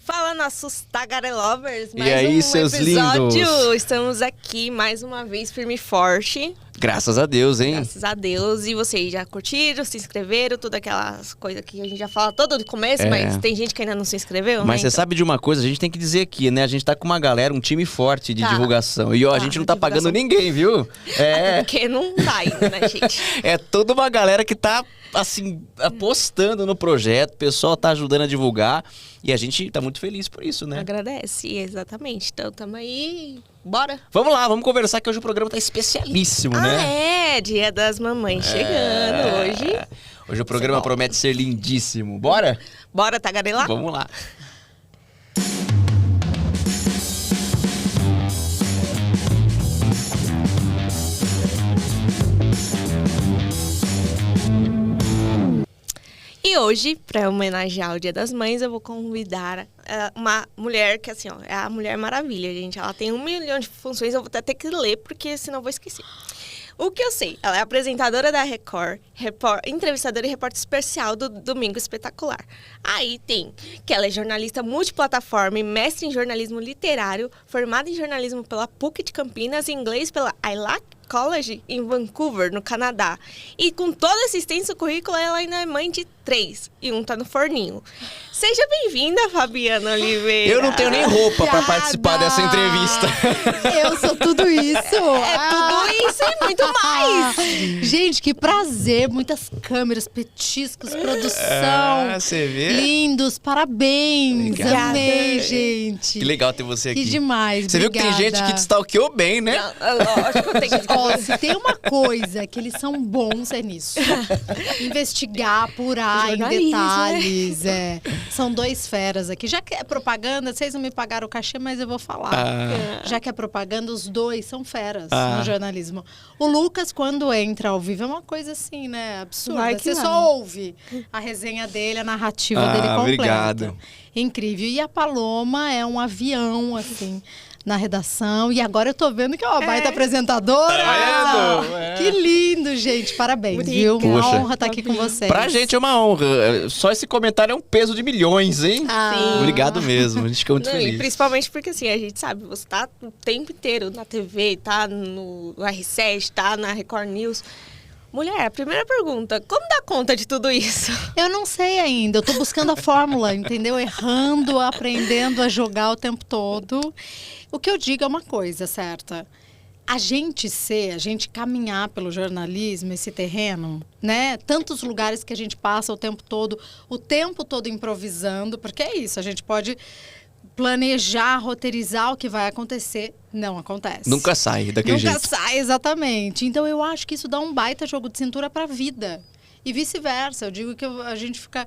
Fala, nossos tagarelovers, E aí, um seus episódio. lindos? Estamos aqui mais uma vez, firme e forte. Graças a Deus, hein? Graças a Deus. E vocês já curtiram, se inscreveram, todas aquelas coisas que a gente já fala todo do começo, mas tem gente que ainda não se inscreveu, Mas né? você sabe de uma coisa, a gente tem que dizer aqui, né? A gente tá com uma galera, um time forte de Tá. divulgação. E ó, a gente não tá pagando ninguém, viu? Até porque não tá ainda, né, gente? É toda uma galera que tá, assim, apostando no projeto. O pessoal tá ajudando a divulgar. E a gente tá muito feliz por isso, né? Agradece, exatamente. Então, tamo aí. Bora. Vamos lá, vamos conversar que hoje o programa tá especialíssimo, né? Dia das mamães chegando hoje. Hoje o programa promete ser lindíssimo. Bora? Bora tagarelar? Vamos lá. E hoje, para homenagear o Dia das Mães, eu vou convidar uma mulher que, assim, ó, é a Mulher Maravilha, gente. Ela tem 1 milhão de funções, eu vou até ter que ler, porque senão eu vou esquecer. O que eu sei, ela é apresentadora da Record, entrevistadora e repórter especial do Domingo Espetacular. Aí tem que ela é jornalista multiplataforma e mestre em jornalismo literário, formada em jornalismo pela PUC de Campinas e inglês pela ILAC College em Vancouver, no Canadá. E com todo esse extenso currículo, ela ainda é mãe de 3 e um tá no forninho. Seja bem-vinda, Fabiana Oliveira. Eu não tenho nem roupa pra participar dessa entrevista. Eu sou tudo isso. É tudo isso e muito mais. Gente, que prazer. Muitas câmeras, petiscos, produção. Você vê? Lindos, parabéns. Obrigada. Amei, gente. Que legal ter você aqui. Que demais, Você viu que tem gente que te stalkeou bem, né? Lógico, tem que... Ó, se tem uma coisa que eles são bons é nisso. Investigar, apurar em Jornalismo, detalhes. São 2 feras aqui. Já que é propaganda, vocês não me pagaram o cachê, mas eu vou falar. Já que é propaganda, os 2 são feras no jornalismo. O Lucas, quando entra ao vivo, é uma coisa assim, né? Absurda. Vai que Você vai. só ouve a resenha dele, a narrativa dele completa. Obrigado. Incrível. E a Paloma é um avião, assim, na redação. E agora eu tô vendo que é uma baita apresentadora. Tá vendo? Que lindo, gente. Parabéns, viu? Poxa. Uma honra estar aqui com vocês. Pra gente é uma honra. Só esse comentário é um peso de milhões, hein? Sim. Obrigado mesmo. A gente fica muito Não, e feliz. principalmente porque, assim, a gente sabe, você tá o tempo inteiro na TV, tá no R7, tá na Record News. Mulher, a primeira pergunta, como dá conta de tudo isso? Eu não sei ainda. Eu tô buscando a fórmula, entendeu? Errando, aprendendo a jogar o tempo todo. O que eu digo é uma coisa certa. A gente caminhar pelo jornalismo, esse terreno, né? Tantos lugares que a gente passa o tempo todo improvisando, porque é isso, a gente pode planejar, roteirizar o que vai acontecer, não acontece. Nunca sai daquele jeito. Nunca sai, exatamente. Então eu acho que isso dá um baita jogo de cintura para a vida. E vice-versa, eu digo que a gente fica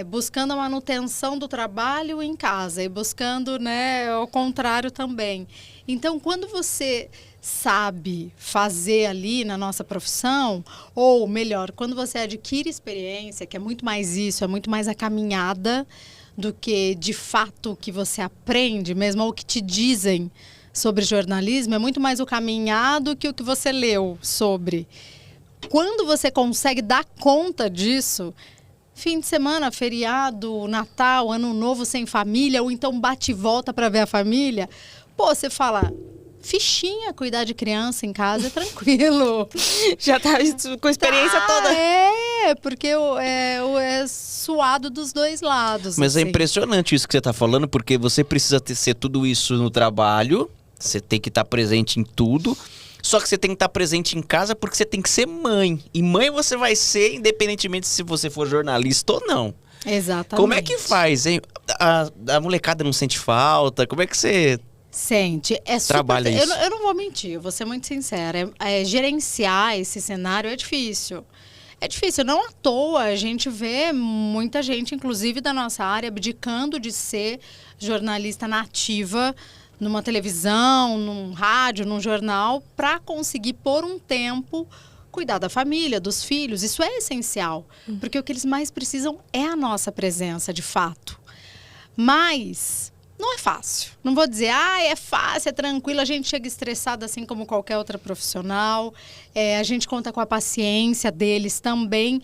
buscando a manutenção do trabalho em casa e buscando, né, o contrário também. Então, quando você sabe fazer ali na nossa profissão, ou melhor, quando você adquire experiência, que é muito mais isso, é muito mais a caminhada do que de fato o que você aprende mesmo, ou o que te dizem sobre jornalismo, é muito mais o caminhado que o que você leu sobre. Quando você consegue dar conta disso, fim de semana, feriado, Natal, Ano Novo sem família, ou então bate e volta para ver a família, pô, você fala, fichinha, cuidar de criança em casa é tranquilo. Já tá com a experiência toda. Porque é suado dos 2 lados. Mas é assim. impressionante isso que você tá falando, porque você precisa ser tudo isso no trabalho, você tem que estar presente em tudo, só que você tem que estar presente em casa porque você tem que ser mãe. E mãe você vai ser independentemente se você for jornalista ou não. Exatamente. Como é que faz, hein? A molecada não sente falta? Como é que você... Sente, Trabalha isso. Eu não vou mentir, eu vou ser muito sincera. Gerenciar esse cenário é difícil. É difícil, não à toa a gente vê muita gente, inclusive da nossa área, abdicando de ser jornalista nativa numa televisão, num rádio, num jornal, para conseguir, por um tempo, cuidar da família, dos filhos. Isso é essencial, porque o que eles mais precisam é a nossa presença, de fato. Mas não é fácil. Não vou dizer, é fácil, é tranquilo, a gente chega estressado assim como qualquer outra profissional. A gente conta com a paciência deles também.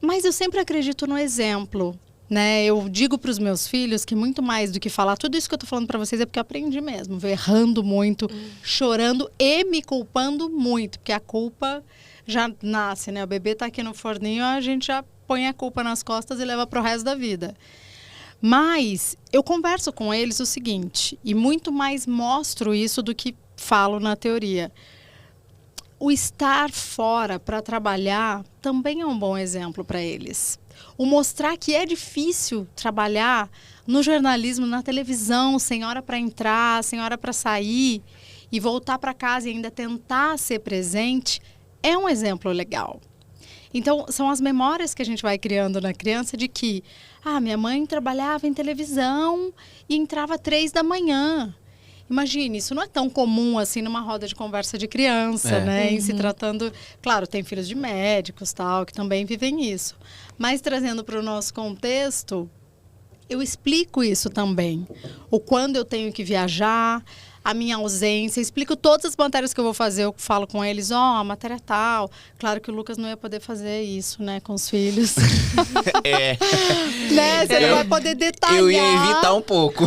Mas eu sempre acredito no exemplo, né? Eu digo para os meus filhos que muito mais do que falar tudo isso que eu tô falando para vocês é porque eu aprendi mesmo, errando muito, chorando e me culpando muito, porque a culpa já nasce, né? O bebê tá aqui no forninho, a gente já põe a culpa nas costas e leva pro resto da vida. Mas eu converso com eles o seguinte, e muito mais mostro isso do que falo na teoria. O estar fora para trabalhar também é um bom exemplo para eles. O mostrar que é difícil trabalhar no jornalismo, na televisão, sem hora para entrar, sem hora para sair e voltar para casa e ainda tentar ser presente, é um exemplo legal. Então, são as memórias que a gente vai criando na criança de que, minha mãe trabalhava em televisão e entrava 3 da manhã. Imagine, isso não é tão comum assim numa roda de conversa de criança, né? Em se tratando... Claro, tem filhos de médicos, tal, que também vivem isso. Mas trazendo para o nosso contexto, eu explico isso também. O quando eu tenho que viajar, a minha ausência, explico todas as matérias que eu vou fazer, eu falo com eles, a matéria tal. Claro que o Lucas não ia poder fazer isso, né, com os filhos. Né? Você não vai poder detalhar. Eu ia evitar um pouco.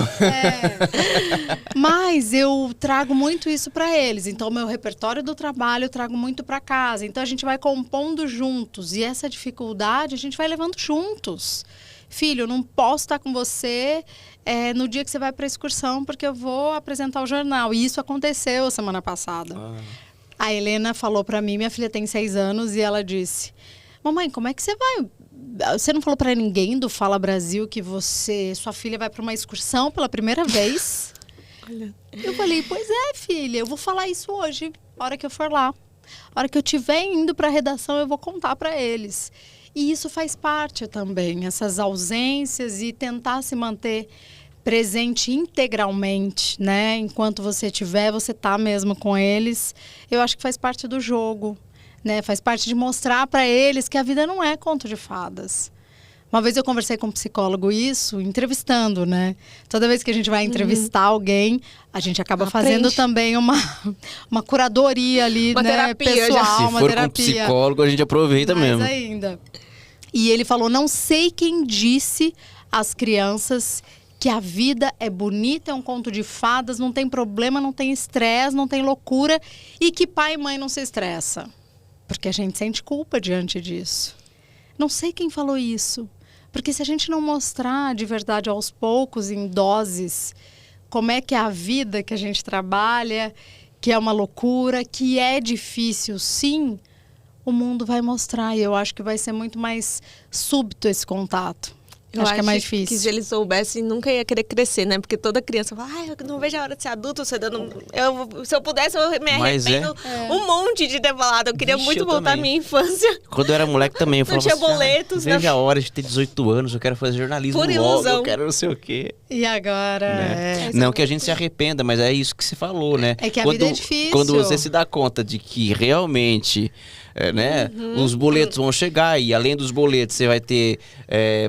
Mas eu trago muito isso para eles. Então, o meu repertório do trabalho eu trago muito para casa. Então, a gente vai compondo juntos. E essa dificuldade a gente vai levando juntos. Filho, eu não posso estar com você no dia que você vai para a excursão, porque eu vou apresentar o jornal. E isso aconteceu semana passada. A Helena falou para mim, minha filha tem 6 anos, e ela disse, mamãe, como é que você vai? Você não falou para ninguém do Fala Brasil que sua filha vai para uma excursão pela primeira vez? Olha. Eu falei, pois é, filha, eu vou falar isso hoje, a hora que eu for lá. A hora que eu estiver indo para a redação, eu vou contar para eles. E isso faz parte também, essas ausências e tentar se manter presente integralmente, né? Enquanto você estiver, você tá mesmo com eles. Eu acho que faz parte do jogo, né? Faz parte de mostrar para eles que a vida não é conto de fadas. Uma vez eu conversei com um psicólogo isso, entrevistando, né? Toda vez que a gente vai entrevistar alguém, a gente acaba fazendo também uma curadoria ali, uma né? Terapia, pessoal, Se uma for terapia. com psicólogo, a gente aproveita Mais mesmo. ainda. E ele falou, não sei quem disse às crianças que a vida é bonita, é um conto de fadas, não tem problema, não tem estresse, não tem loucura, e que pai e mãe não se estressa. Porque a gente sente culpa diante disso. Não sei quem falou isso. Porque se a gente não mostrar de verdade aos poucos, em doses, como é que é a vida que a gente trabalha, que é uma loucura, que é difícil, sim, o mundo vai mostrar. E eu acho que vai ser muito mais súbito esse contato. Eu acho que é mais difícil. Que se eles soubessem, nunca ia querer crescer, né? Porque toda criança fala, eu não vejo a hora de ser adulto, se eu pudesse, eu me arrependo um monte de ter falado. Eu queria muito voltar à minha infância. Quando eu era moleque também, eu falava não tinha boletos. Veja a hora de ter 18 anos, eu quero fazer jornalismo por logo, ilusão. eu quero não sei o quê. E agora? Né? Não que a gente se arrependa, mas é isso que você falou, né? É que a vida é difícil. Quando você se dá conta de que realmente... né? Os boletos vão chegar e além dos boletos você vai ter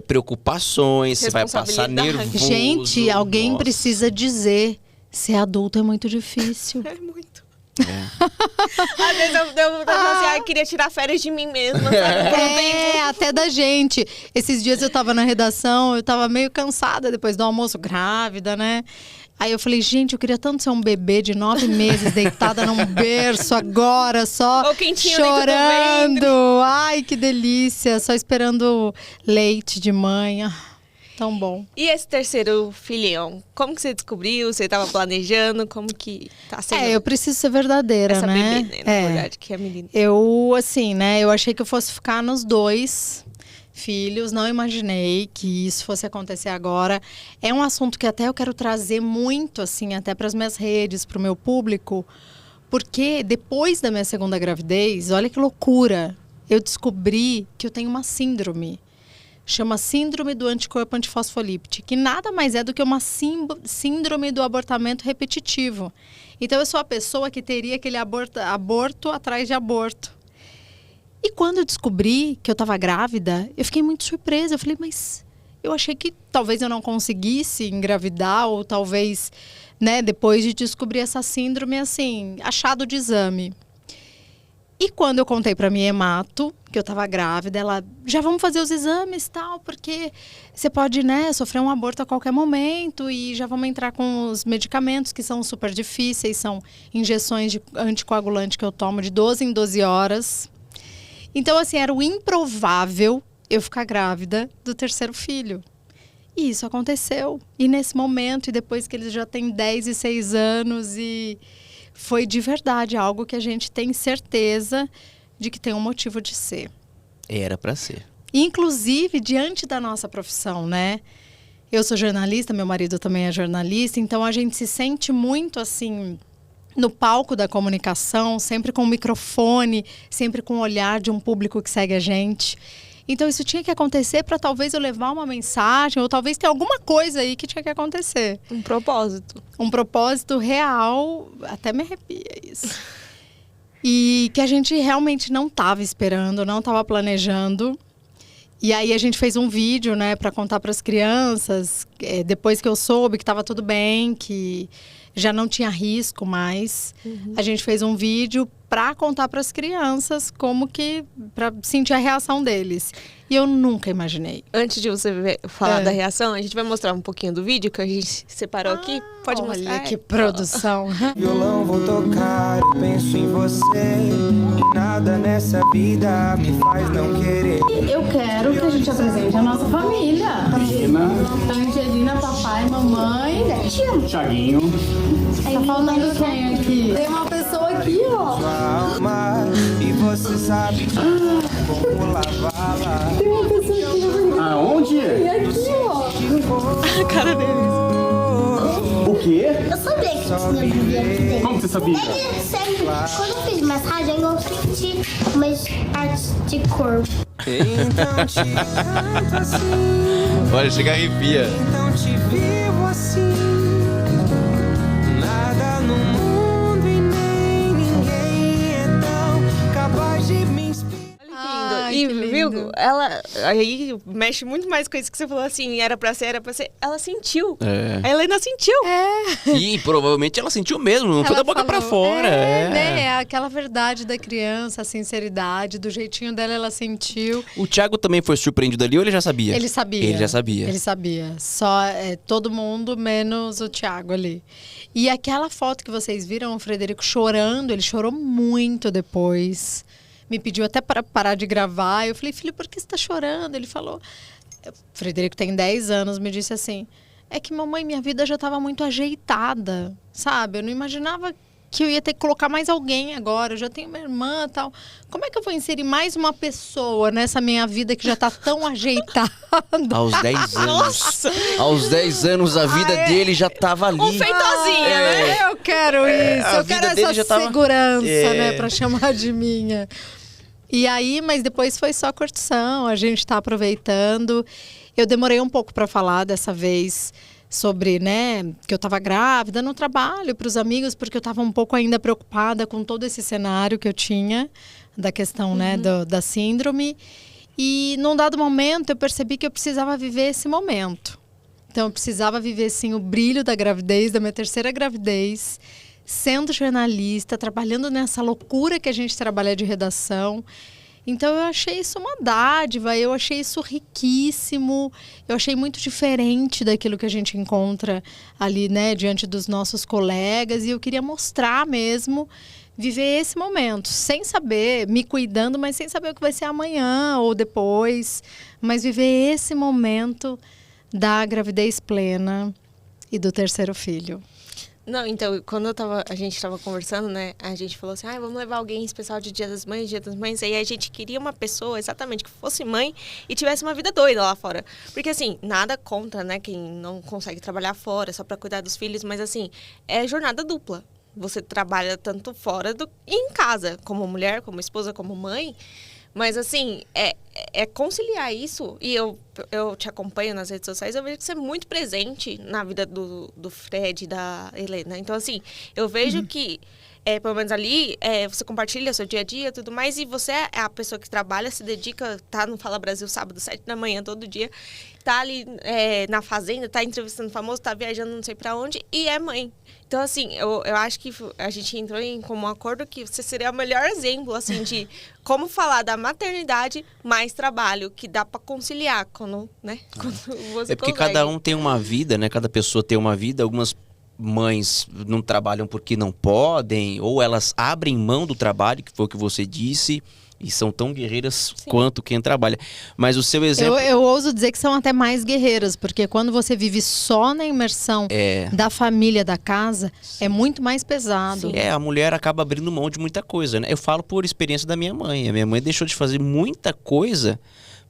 preocupações, você vai passar nervoso. Gente, alguém precisa dizer, ser adulto é muito difícil. É muito. Às vezes eu falo assim, queria tirar férias de mim mesma, sabe? Até da gente. Esses dias eu tava na redação, eu tava meio cansada depois do almoço, grávida, né? Aí eu falei, gente, eu queria tanto ser um bebê de 9 meses, deitada num berço agora, só chorando. Ai, que delícia, só esperando leite de mãe. Tão bom. E esse terceiro filhão, como que você descobriu? Você estava planejando? Como que tá sendo? Eu preciso ser verdadeira, essa né? Bebê, né? Na verdade, que é a menina. Eu, assim, né? Eu achei que eu fosse ficar nos 2 filhos, não imaginei que isso fosse acontecer agora. É um assunto que até eu quero trazer muito, assim, até para as minhas redes, para o meu público, porque depois da minha segunda gravidez, olha que loucura, eu descobri que eu tenho uma síndrome. Chama Síndrome do Anticorpo Antifosfolípide, que nada mais é do que uma síndrome do abortamento repetitivo. Então, eu sou a pessoa que teria aquele aborto atrás de aborto. E quando eu descobri que eu estava grávida, eu fiquei muito surpresa. Eu falei, mas eu achei que talvez eu não conseguisse engravidar, ou talvez, né, depois de descobrir essa síndrome, assim, achado de exame. E quando eu contei pra minha hemato, que eu tava grávida, ela, já vamos fazer os exames e tal, porque você pode, né, sofrer um aborto a qualquer momento e já vamos entrar com os medicamentos que são super difíceis, são injeções de anticoagulante que eu tomo de 12 em 12 horas. Então, assim, era o improvável eu ficar grávida do terceiro filho. E isso aconteceu. E nesse momento, e depois que eles já têm 10 e 6 anos, e foi de verdade algo que a gente tem certeza de que tem um motivo de ser. Era pra ser. Inclusive, diante da nossa profissão, né? Eu sou jornalista, meu marido também é jornalista, então a gente se sente muito assim no palco da comunicação, sempre com o microfone, sempre com o olhar de um público que segue a gente. Então isso tinha que acontecer para talvez eu levar uma mensagem, ou talvez tenha alguma coisa aí que tinha que acontecer. Um propósito. Um propósito real, até me arrepia isso. E que a gente realmente não estava esperando, não estava planejando. E aí a gente fez um vídeo, né, para contar para as crianças, depois que eu soube que estava tudo bem, que já não tinha risco mais. A gente fez um vídeo para contar para as crianças como que, para sentir a reação deles. E eu nunca imaginei. Antes de você falar da reação, a gente vai mostrar um pouquinho do vídeo que a gente separou aqui. Pode mostrar. Olha que produção. Violão vou tocar, eu penso em você. E nada nessa vida me faz não querer. Eu quero que a gente apresente a nossa família. Angelina, papai, mamãe. Thiaguinho. Tá faltando quem aqui? Tem uma pessoa aqui, ó. Sua alma, e você sabe como lavá-la. Tem uma pessoa aqui. Aonde? E aqui, ó. A cara deles. O quê? Eu sabia que tinha bebê aqui dentro. Como você sabia? Desde sempre, quando eu fiz massagem, eu senti umas partes de corpo. Então te canto assim, Olha, chega a arrepia. então te vivo assim. Nada no mundo e nem ninguém é tão capaz de me inspirar. Ai, E que lindo. viu, ela aí mexe muito mais com isso que você falou assim, era pra ser. Ela sentiu. É. A Helena sentiu. E provavelmente ela sentiu mesmo, não foi Ela da boca pra falou, fora. né? É aquela verdade da criança, a sinceridade, do jeitinho dela, ela sentiu. O Thiago também foi surpreendido ali ou ele já sabia? Ele sabia. Ele já sabia. Ele sabia. Só todo mundo menos o Thiago ali. E aquela foto que vocês viram, o Frederico chorando, ele chorou muito depois. Me pediu até para parar de gravar. Eu falei, filho, por que você está chorando? Ele falou, o Frederico tem 10 anos, me disse assim, é que mamãe, minha vida já estava muito ajeitada, sabe? Eu não imaginava que eu ia ter que colocar mais alguém agora. Eu já tenho uma irmã e tal. Como é que eu vou inserir mais uma pessoa nessa minha vida que já está tão ajeitada? Aos 10 anos. Aos 10 anos a vida dele já tava ali. Feitozinha, né? Eu quero isso, a eu quero vida dele essa já tava- segurança, né, É. pra chamar de minha. E aí, mas depois foi só curtição, a gente tá aproveitando. Eu demorei um pouco pra falar dessa vez sobre, né, que eu tava grávida no trabalho, pros amigos, porque eu tava um pouco ainda preocupada com todo esse cenário que eu tinha, da questão, né, da síndrome. E num dado momento eu percebi que eu precisava viver esse momento. Então eu precisava viver, sim, o brilho da gravidez, da minha terceira gravidez, sendo jornalista, trabalhando nessa loucura que a gente trabalha de redação. Então eu achei isso uma dádiva, eu achei isso riquíssimo, eu achei muito diferente daquilo que a gente encontra ali, né, diante dos nossos colegas, e eu queria mostrar mesmo, viver esse momento, sem saber, me cuidando, mas sem saber o que vai ser amanhã ou depois, mas viver esse momento da gravidez plena e do terceiro filho. Não, então, quando a gente tava conversando, né, a gente falou assim, vamos levar alguém especial de Dia das Mães, aí a gente queria uma pessoa, exatamente, que fosse mãe e tivesse uma vida doida lá fora. Porque, assim, nada contra, né, quem não consegue trabalhar fora, só pra cuidar dos filhos, mas, assim, é jornada dupla. Você trabalha tanto fora e em casa, como mulher, como esposa, como mãe. Mas, assim, é conciliar isso. E eu te acompanho nas redes sociais, eu vejo que você é muito presente na vida do Fred e da Helena. Então, assim, eu vejo que pelo menos ali, você compartilha seu dia a dia e tudo mais, e você é a pessoa que trabalha, se dedica, tá no Fala Brasil sábado, 7 da manhã, todo dia, tá ali na fazenda, tá entrevistando famoso, tá viajando não sei pra onde, e é mãe. Então, assim, eu acho que a gente entrou em comum acordo que você seria o melhor exemplo, assim, de como falar da maternidade mais trabalho, que dá pra conciliar quando, né? Quando você porque consegue. cada um tem uma vida, né? Cada pessoa tem uma vida. Algumas mães não trabalham porque não podem, ou elas abrem mão do trabalho, que foi o que você disse, e são tão guerreiras quanto quem trabalha. Mas o seu exemplo... Eu ouso dizer que são até mais guerreiras, porque quando você vive só na imersão da família, da casa, é muito mais pesado. A mulher acaba abrindo mão de muita coisa, né? Eu falo por experiência da minha mãe. A minha mãe deixou de fazer muita coisa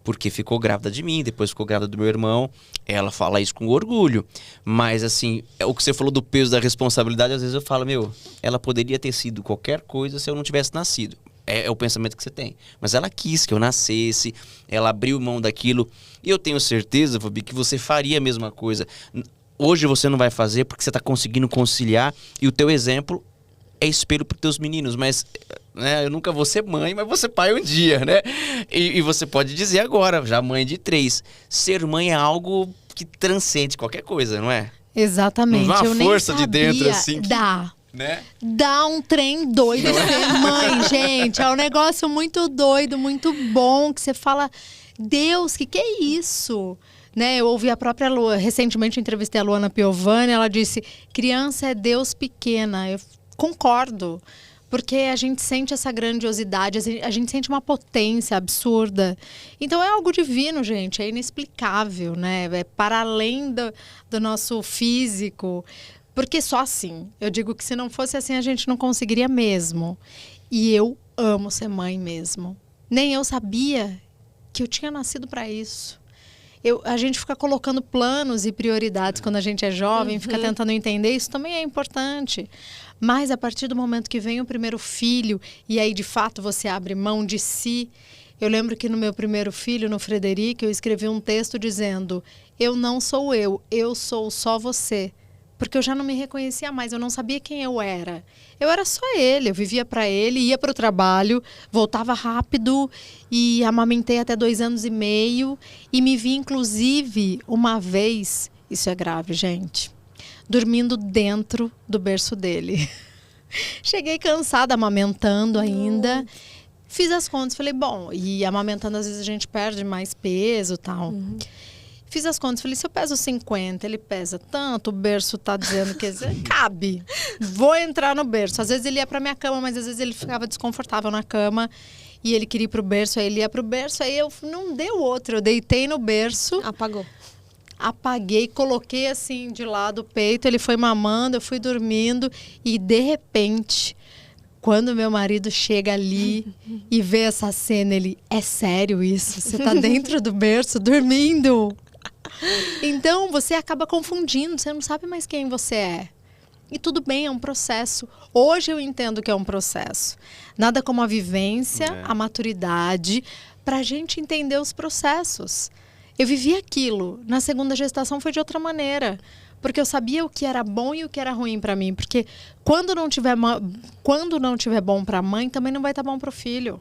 porque ficou grávida de mim, depois ficou grávida do meu irmão. Ela fala isso com orgulho. Mas, assim, o que você falou do peso da responsabilidade, às vezes eu falo, ela poderia ter sido qualquer coisa se eu não tivesse nascido. É o pensamento que você tem. Mas ela quis que eu nascesse, ela abriu mão daquilo. E eu tenho certeza, Fabi, que você faria a mesma coisa. Hoje você não vai fazer porque você está conseguindo conciliar. E o teu exemplo é espelho para os teus meninos. Mas, né, eu nunca vou ser mãe, mas vou ser pai um dia, né? E você pode dizer agora, já mãe de 3. Ser mãe é algo que transcende qualquer coisa, não é? Exatamente. Não dá uma força nem de dentro, assim. Dá. Né? Dá um trem doido ser mãe, gente. É um negócio muito doido, muito bom, que você fala, Deus, que é isso? Né? Eu ouvi a própria Luana, recentemente eu entrevistei a Luana Piovani, ela disse, criança é Deus pequena. Eu concordo, porque a gente sente essa grandiosidade, a gente sente uma potência absurda. Então é algo divino, gente, é inexplicável, né? É para além do nosso físico. Porque só assim, eu digo que se não fosse assim, a gente não conseguiria mesmo. E eu amo ser mãe mesmo. Nem eu sabia que eu tinha nascido para isso. A gente fica colocando planos e prioridades quando a gente é jovem, fica tentando entender, isso também é importante. Mas a partir do momento que vem o primeiro filho, e aí de fato você abre mão de si. Eu lembro que no meu primeiro filho, no Frederico, eu escrevi um texto dizendo, eu não sou eu sou só você. Porque eu já não me reconhecia mais, eu não sabia quem eu era. Eu era só ele, eu vivia para ele, ia para o trabalho, voltava rápido e amamentei até 2 anos e meio. E me vi, inclusive, uma vez, isso é grave, gente, dormindo dentro do berço dele. Cheguei cansada, amamentando ainda. Fiz as contas, falei, bom, e amamentando às vezes a gente perde mais peso e tal. Fiz as contas, falei, se eu peso 50, ele pesa tanto, o berço tá dizendo que cabe, vou entrar no berço. Às vezes ele ia pra minha cama, mas às vezes ele ficava desconfortável na cama e ele queria ir pro berço, aí ele ia pro berço, aí eu não deu outro, eu deitei no berço. Apaguei, coloquei assim de lado o peito, ele foi mamando, eu fui dormindo e de repente, quando meu marido chega ali e vê essa cena, ele, é sério isso? Você tá dentro do berço dormindo? Então, você acaba confundindo, você não sabe mais quem você é. E tudo bem, é um processo. Hoje eu entendo que é um processo. Nada como a vivência, a maturidade, pra gente entender os processos. Eu vivi aquilo. Na segunda gestação foi de outra maneira. Porque eu sabia o que era bom e o que era ruim pra mim. Porque quando não tiver bom pra mãe, também não vai estar bom pro filho.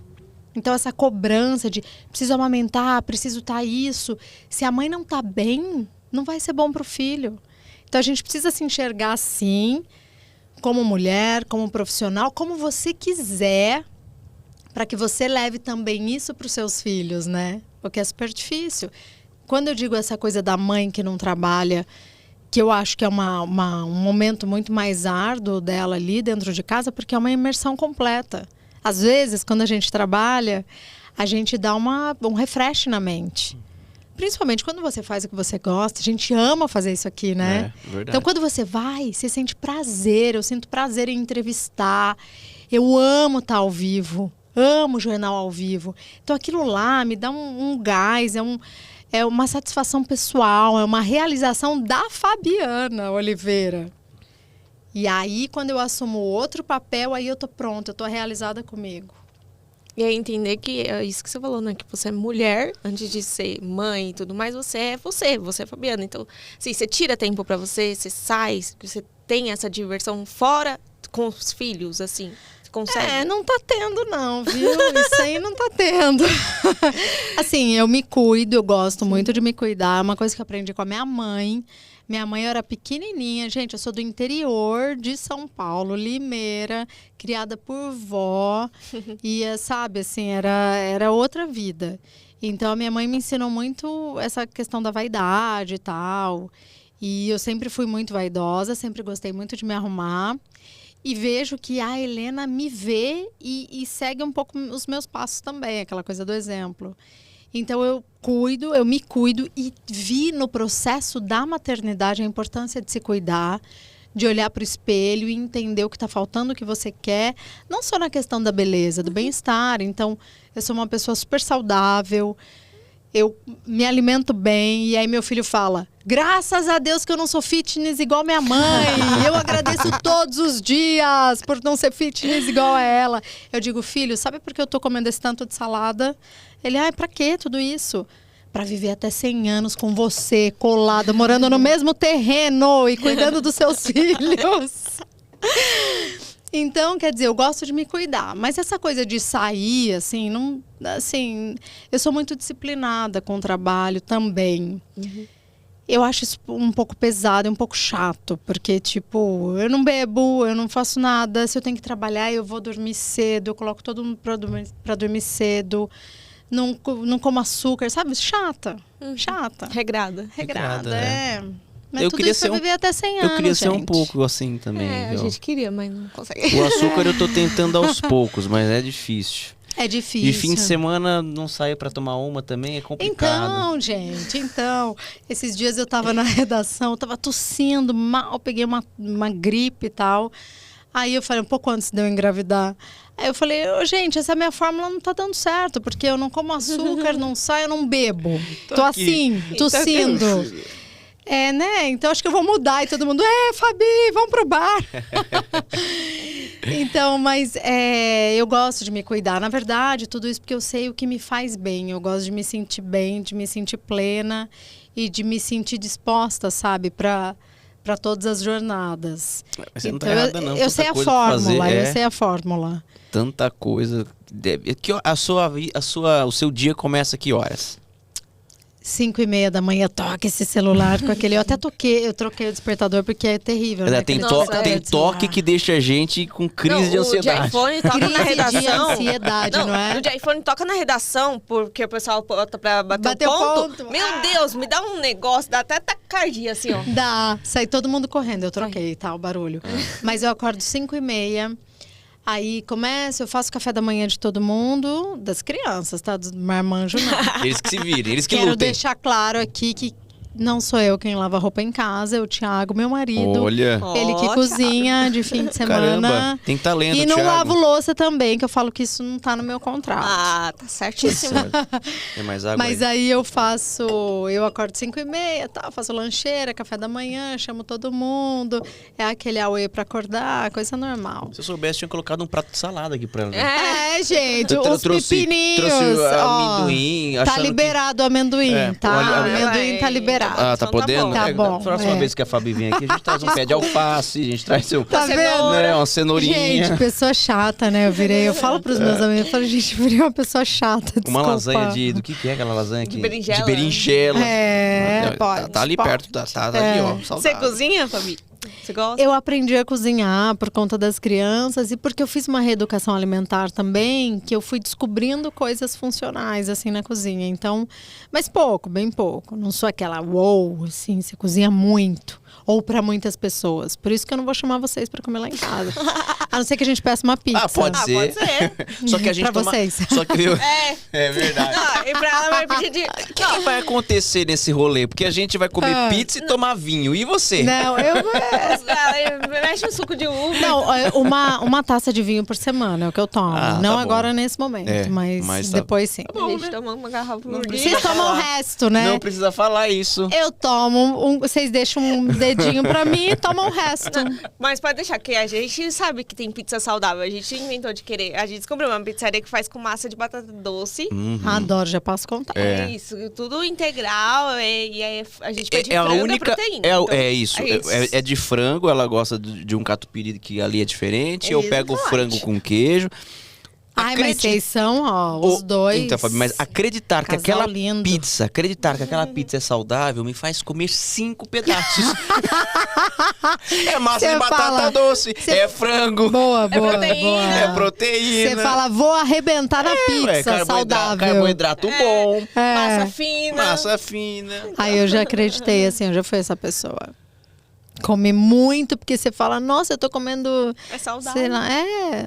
Então, essa cobrança de preciso amamentar, preciso estar isso. Se a mãe não está bem, não vai ser bom para o filho. Então, a gente precisa se enxergar assim, como mulher, como profissional, como você quiser, para que você leve também isso para os seus filhos, né? Porque é super difícil. Quando eu digo essa coisa da mãe que não trabalha, que eu acho que é um momento muito mais árduo dela ali dentro de casa, porque é uma imersão completa. Às vezes, quando a gente trabalha, a gente dá um refresh na mente. Principalmente quando você faz o que você gosta. A gente ama fazer isso aqui, né? É, verdade. Então, quando você vai, você sente prazer. Eu sinto prazer em entrevistar. Eu amo estar ao vivo. Amo o jornal ao vivo. Então, aquilo lá me dá um gás. É uma satisfação pessoal. É uma realização da Fabiana Oliveira. E aí, quando eu assumo outro papel, aí eu tô pronta, eu tô realizada comigo. E aí entender que é isso que você falou, né? Que você é mulher, antes de ser mãe e tudo mais, você é Fabiana. Então, assim, você tira tempo pra você sai, você tem essa diversão fora com os filhos, assim? Você consegue? Não tá tendo não, viu? Isso aí não tá tendo. Assim, eu me cuido, eu gosto muito de me cuidar. É uma coisa que eu aprendi com a minha mãe. Minha mãe era pequenininha. Gente, eu sou do interior de São Paulo, Limeira, criada por vó. E, sabe, assim, era outra vida. Então, a minha mãe me ensinou muito essa questão da vaidade e tal. E eu sempre fui muito vaidosa, sempre gostei muito de me arrumar. E vejo que a Helena me vê e segue um pouco os meus passos também, aquela coisa do exemplo. Então, eu me cuido e vi no processo da maternidade a importância de se cuidar, de olhar para o espelho e entender o que está faltando, o que você quer. Não só na questão da beleza, do bem-estar. Então, eu sou uma pessoa super saudável, eu me alimento bem. E aí meu filho fala, graças a Deus que eu não sou fitness igual minha mãe. Eu agradeço todos os dias por não ser fitness igual a ela. Eu digo, filho, sabe por que eu tô comendo esse tanto de salada? Ele, pra quê tudo isso? Para viver até 100 anos com você, colada, morando no mesmo terreno e cuidando dos seus filhos. Então, quer dizer, eu gosto de me cuidar. Mas essa coisa de sair, assim, não, assim, eu sou muito disciplinada com o trabalho também. Eu acho isso um pouco pesado, um pouco chato. Porque, tipo, eu não bebo, eu não faço nada. Se eu tenho que trabalhar, eu vou dormir cedo. Eu coloco todo mundo para dormir cedo. Não como açúcar, sabe? Chata. Regrada. Regrada, é. Mas Eu tudo queria isso ser pra viver até 100 anos, Eu queria ser um gente. pouco assim também. A viu? gente queria, mas não consegue. O açúcar eu tô tentando aos poucos, mas é difícil. É difícil. E fim de semana não sair pra tomar uma também é complicado. Então, gente, esses dias eu tava na redação, eu tava tossindo mal, peguei uma gripe e tal. Aí eu falei, um pouco antes de eu engravidar. Aí eu falei, gente, essa minha fórmula não tá dando certo, porque eu não como açúcar, não saio, eu não bebo. Tô assim, tossindo. Né? Então acho que eu vou mudar. E todo mundo, Fabi, vamos pro bar. Então, mas eu gosto de me cuidar. Na verdade, tudo isso porque eu sei o que me faz bem. Eu gosto de me sentir bem, de me sentir plena e de me sentir disposta, sabe, para todas as jornadas. Mas você não tá Então, errada, não. eu sei a fórmula, eu sei a fórmula. Tanta coisa. O seu dia começa a que horas? 5:30 da manhã, toca esse celular com aquele... Eu troquei o despertador porque é terrível, né? Tem Aquele despertador tem de celular. toque que deixa a gente com crise de ansiedade. O de iPhone toca na Crise de redação. ansiedade, não é? O de iPhone toca na redação, porque o pessoal bota pra bater Bateu o ponto. ponto. Meu Deus, me dá um negócio, dá até taquicardia, assim, ó. Dá, sai todo mundo correndo, eu troquei, tá, o barulho. Mas eu acordo 5:30, aí eu faço café da manhã de todo mundo, das crianças, tá? Dos marmanjos não. Eles que se virem, eles que Quero lutem. deixar claro aqui que não sou eu quem lava roupa em casa, é o Thiago, meu marido. Olha. Ele que Ó, cozinha de fim de semana. Caramba, tem talento, E não Thiago. lavo louça também, que eu falo que isso não tá no meu contrato. Ah, tá certíssimo. Tem mais água Mas aí? aí eu acordo 5:30, tá, faço lancheira, café da manhã, chamo todo mundo. É aquele auê pra acordar, coisa normal. Se eu soubesse, tinha colocado um prato de salada aqui pra ela. Gente, Eu os trouxe pepininhos. amendoim, Tá achando que- liberado o amendoim, tá? olha, O amendoim tá liberado. Ah, tá Então tá podendo? bom. Tá bom, Próxima é. vez que a Fabi vem aqui, a gente traz um pé de alface, a gente traz Tá vendo? uma cenourinha. Gente, pessoa chata, né? Eu falo pros meus amigos, eu falo, gente, eu virei uma pessoa chata, Uma desculpa. lasanha do que é aquela lasanha aqui? De berinjela. De berinjela. Pode. Tá ali pode. perto, tá ali, ó. Você saudável. cozinha, Fabi? Você gosta? Eu aprendi a cozinhar por conta das crianças e porque eu fiz uma reeducação alimentar também, que eu fui descobrindo coisas funcionais, assim, na cozinha. Então, mas pouco, bem pouco. Não sou aquela, assim, você cozinha muito. Ou para muitas pessoas. Por isso que eu não vou chamar vocês para comer lá em casa. A não ser que a gente peça uma pizza. Ah, pode ser. Pode ser. Só que a gente Pra toma... vocês. Só que é verdade. Não, e pra ela vai pedir de... O que vai acontecer nesse rolê? Porque a gente vai comer pizza e tomar vinho. E você? Não, Ela mexe um suco de uva. Não, uma taça de vinho por semana é o que eu tomo. Ah, não tá agora bom. nesse momento, É, mas mas tá- depois sim. A gente toma uma garrafa por dia. Vocês tomam o resto, né? Não precisa falar isso. Eu tomo, vocês deixam dedinho pra mim e toma o resto. Mas pode deixar que a gente sabe que tem pizza saudável. A gente inventou de querer. A gente descobriu uma pizzaria que faz com massa de batata doce. Adoro, já posso contar. É isso, tudo integral. E aí a gente pede É a frango única. proteína. É, então, é isso. É de frango, ela gosta de um catupiry que ali é diferente. Eu pego o frango com queijo. Ai, mas vocês são, ó, os dois. Então, Fabi, mas acreditar que Casal aquela lindo. pizza é saudável me faz comer 5 pedaços. É massa Cê de batata fala- doce, é frango, Boa, boa, proteína. boa. é proteína. Você fala, vou arrebentar na pizza saudável. Carboidrato bom, Massa fina. massa fina. Aí eu já acreditei, assim, eu já fui essa pessoa. Comer muito, porque você fala, nossa, eu tô comendo, É saudável. sei lá,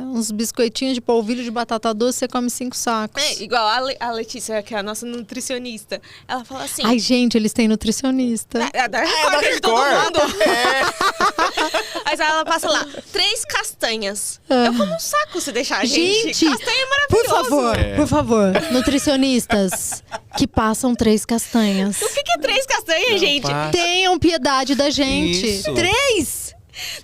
uns biscoitinhos de polvilho de batata doce, você come 5 sacos. É, igual a Letícia, que é a nossa nutricionista. Ela fala assim... Ai, gente, eles têm nutricionista. É da Record, de todo mundo. Mas ela passa lá, 3 castanhas. Eu como um saco se deixar, gente. Gente, Castanha é Por maravilhoso. favor, por favor, nutricionistas que passam 3 castanhas. O que é 3 castanhas, gente? passa. Tenham piedade da gente. Isso. 3!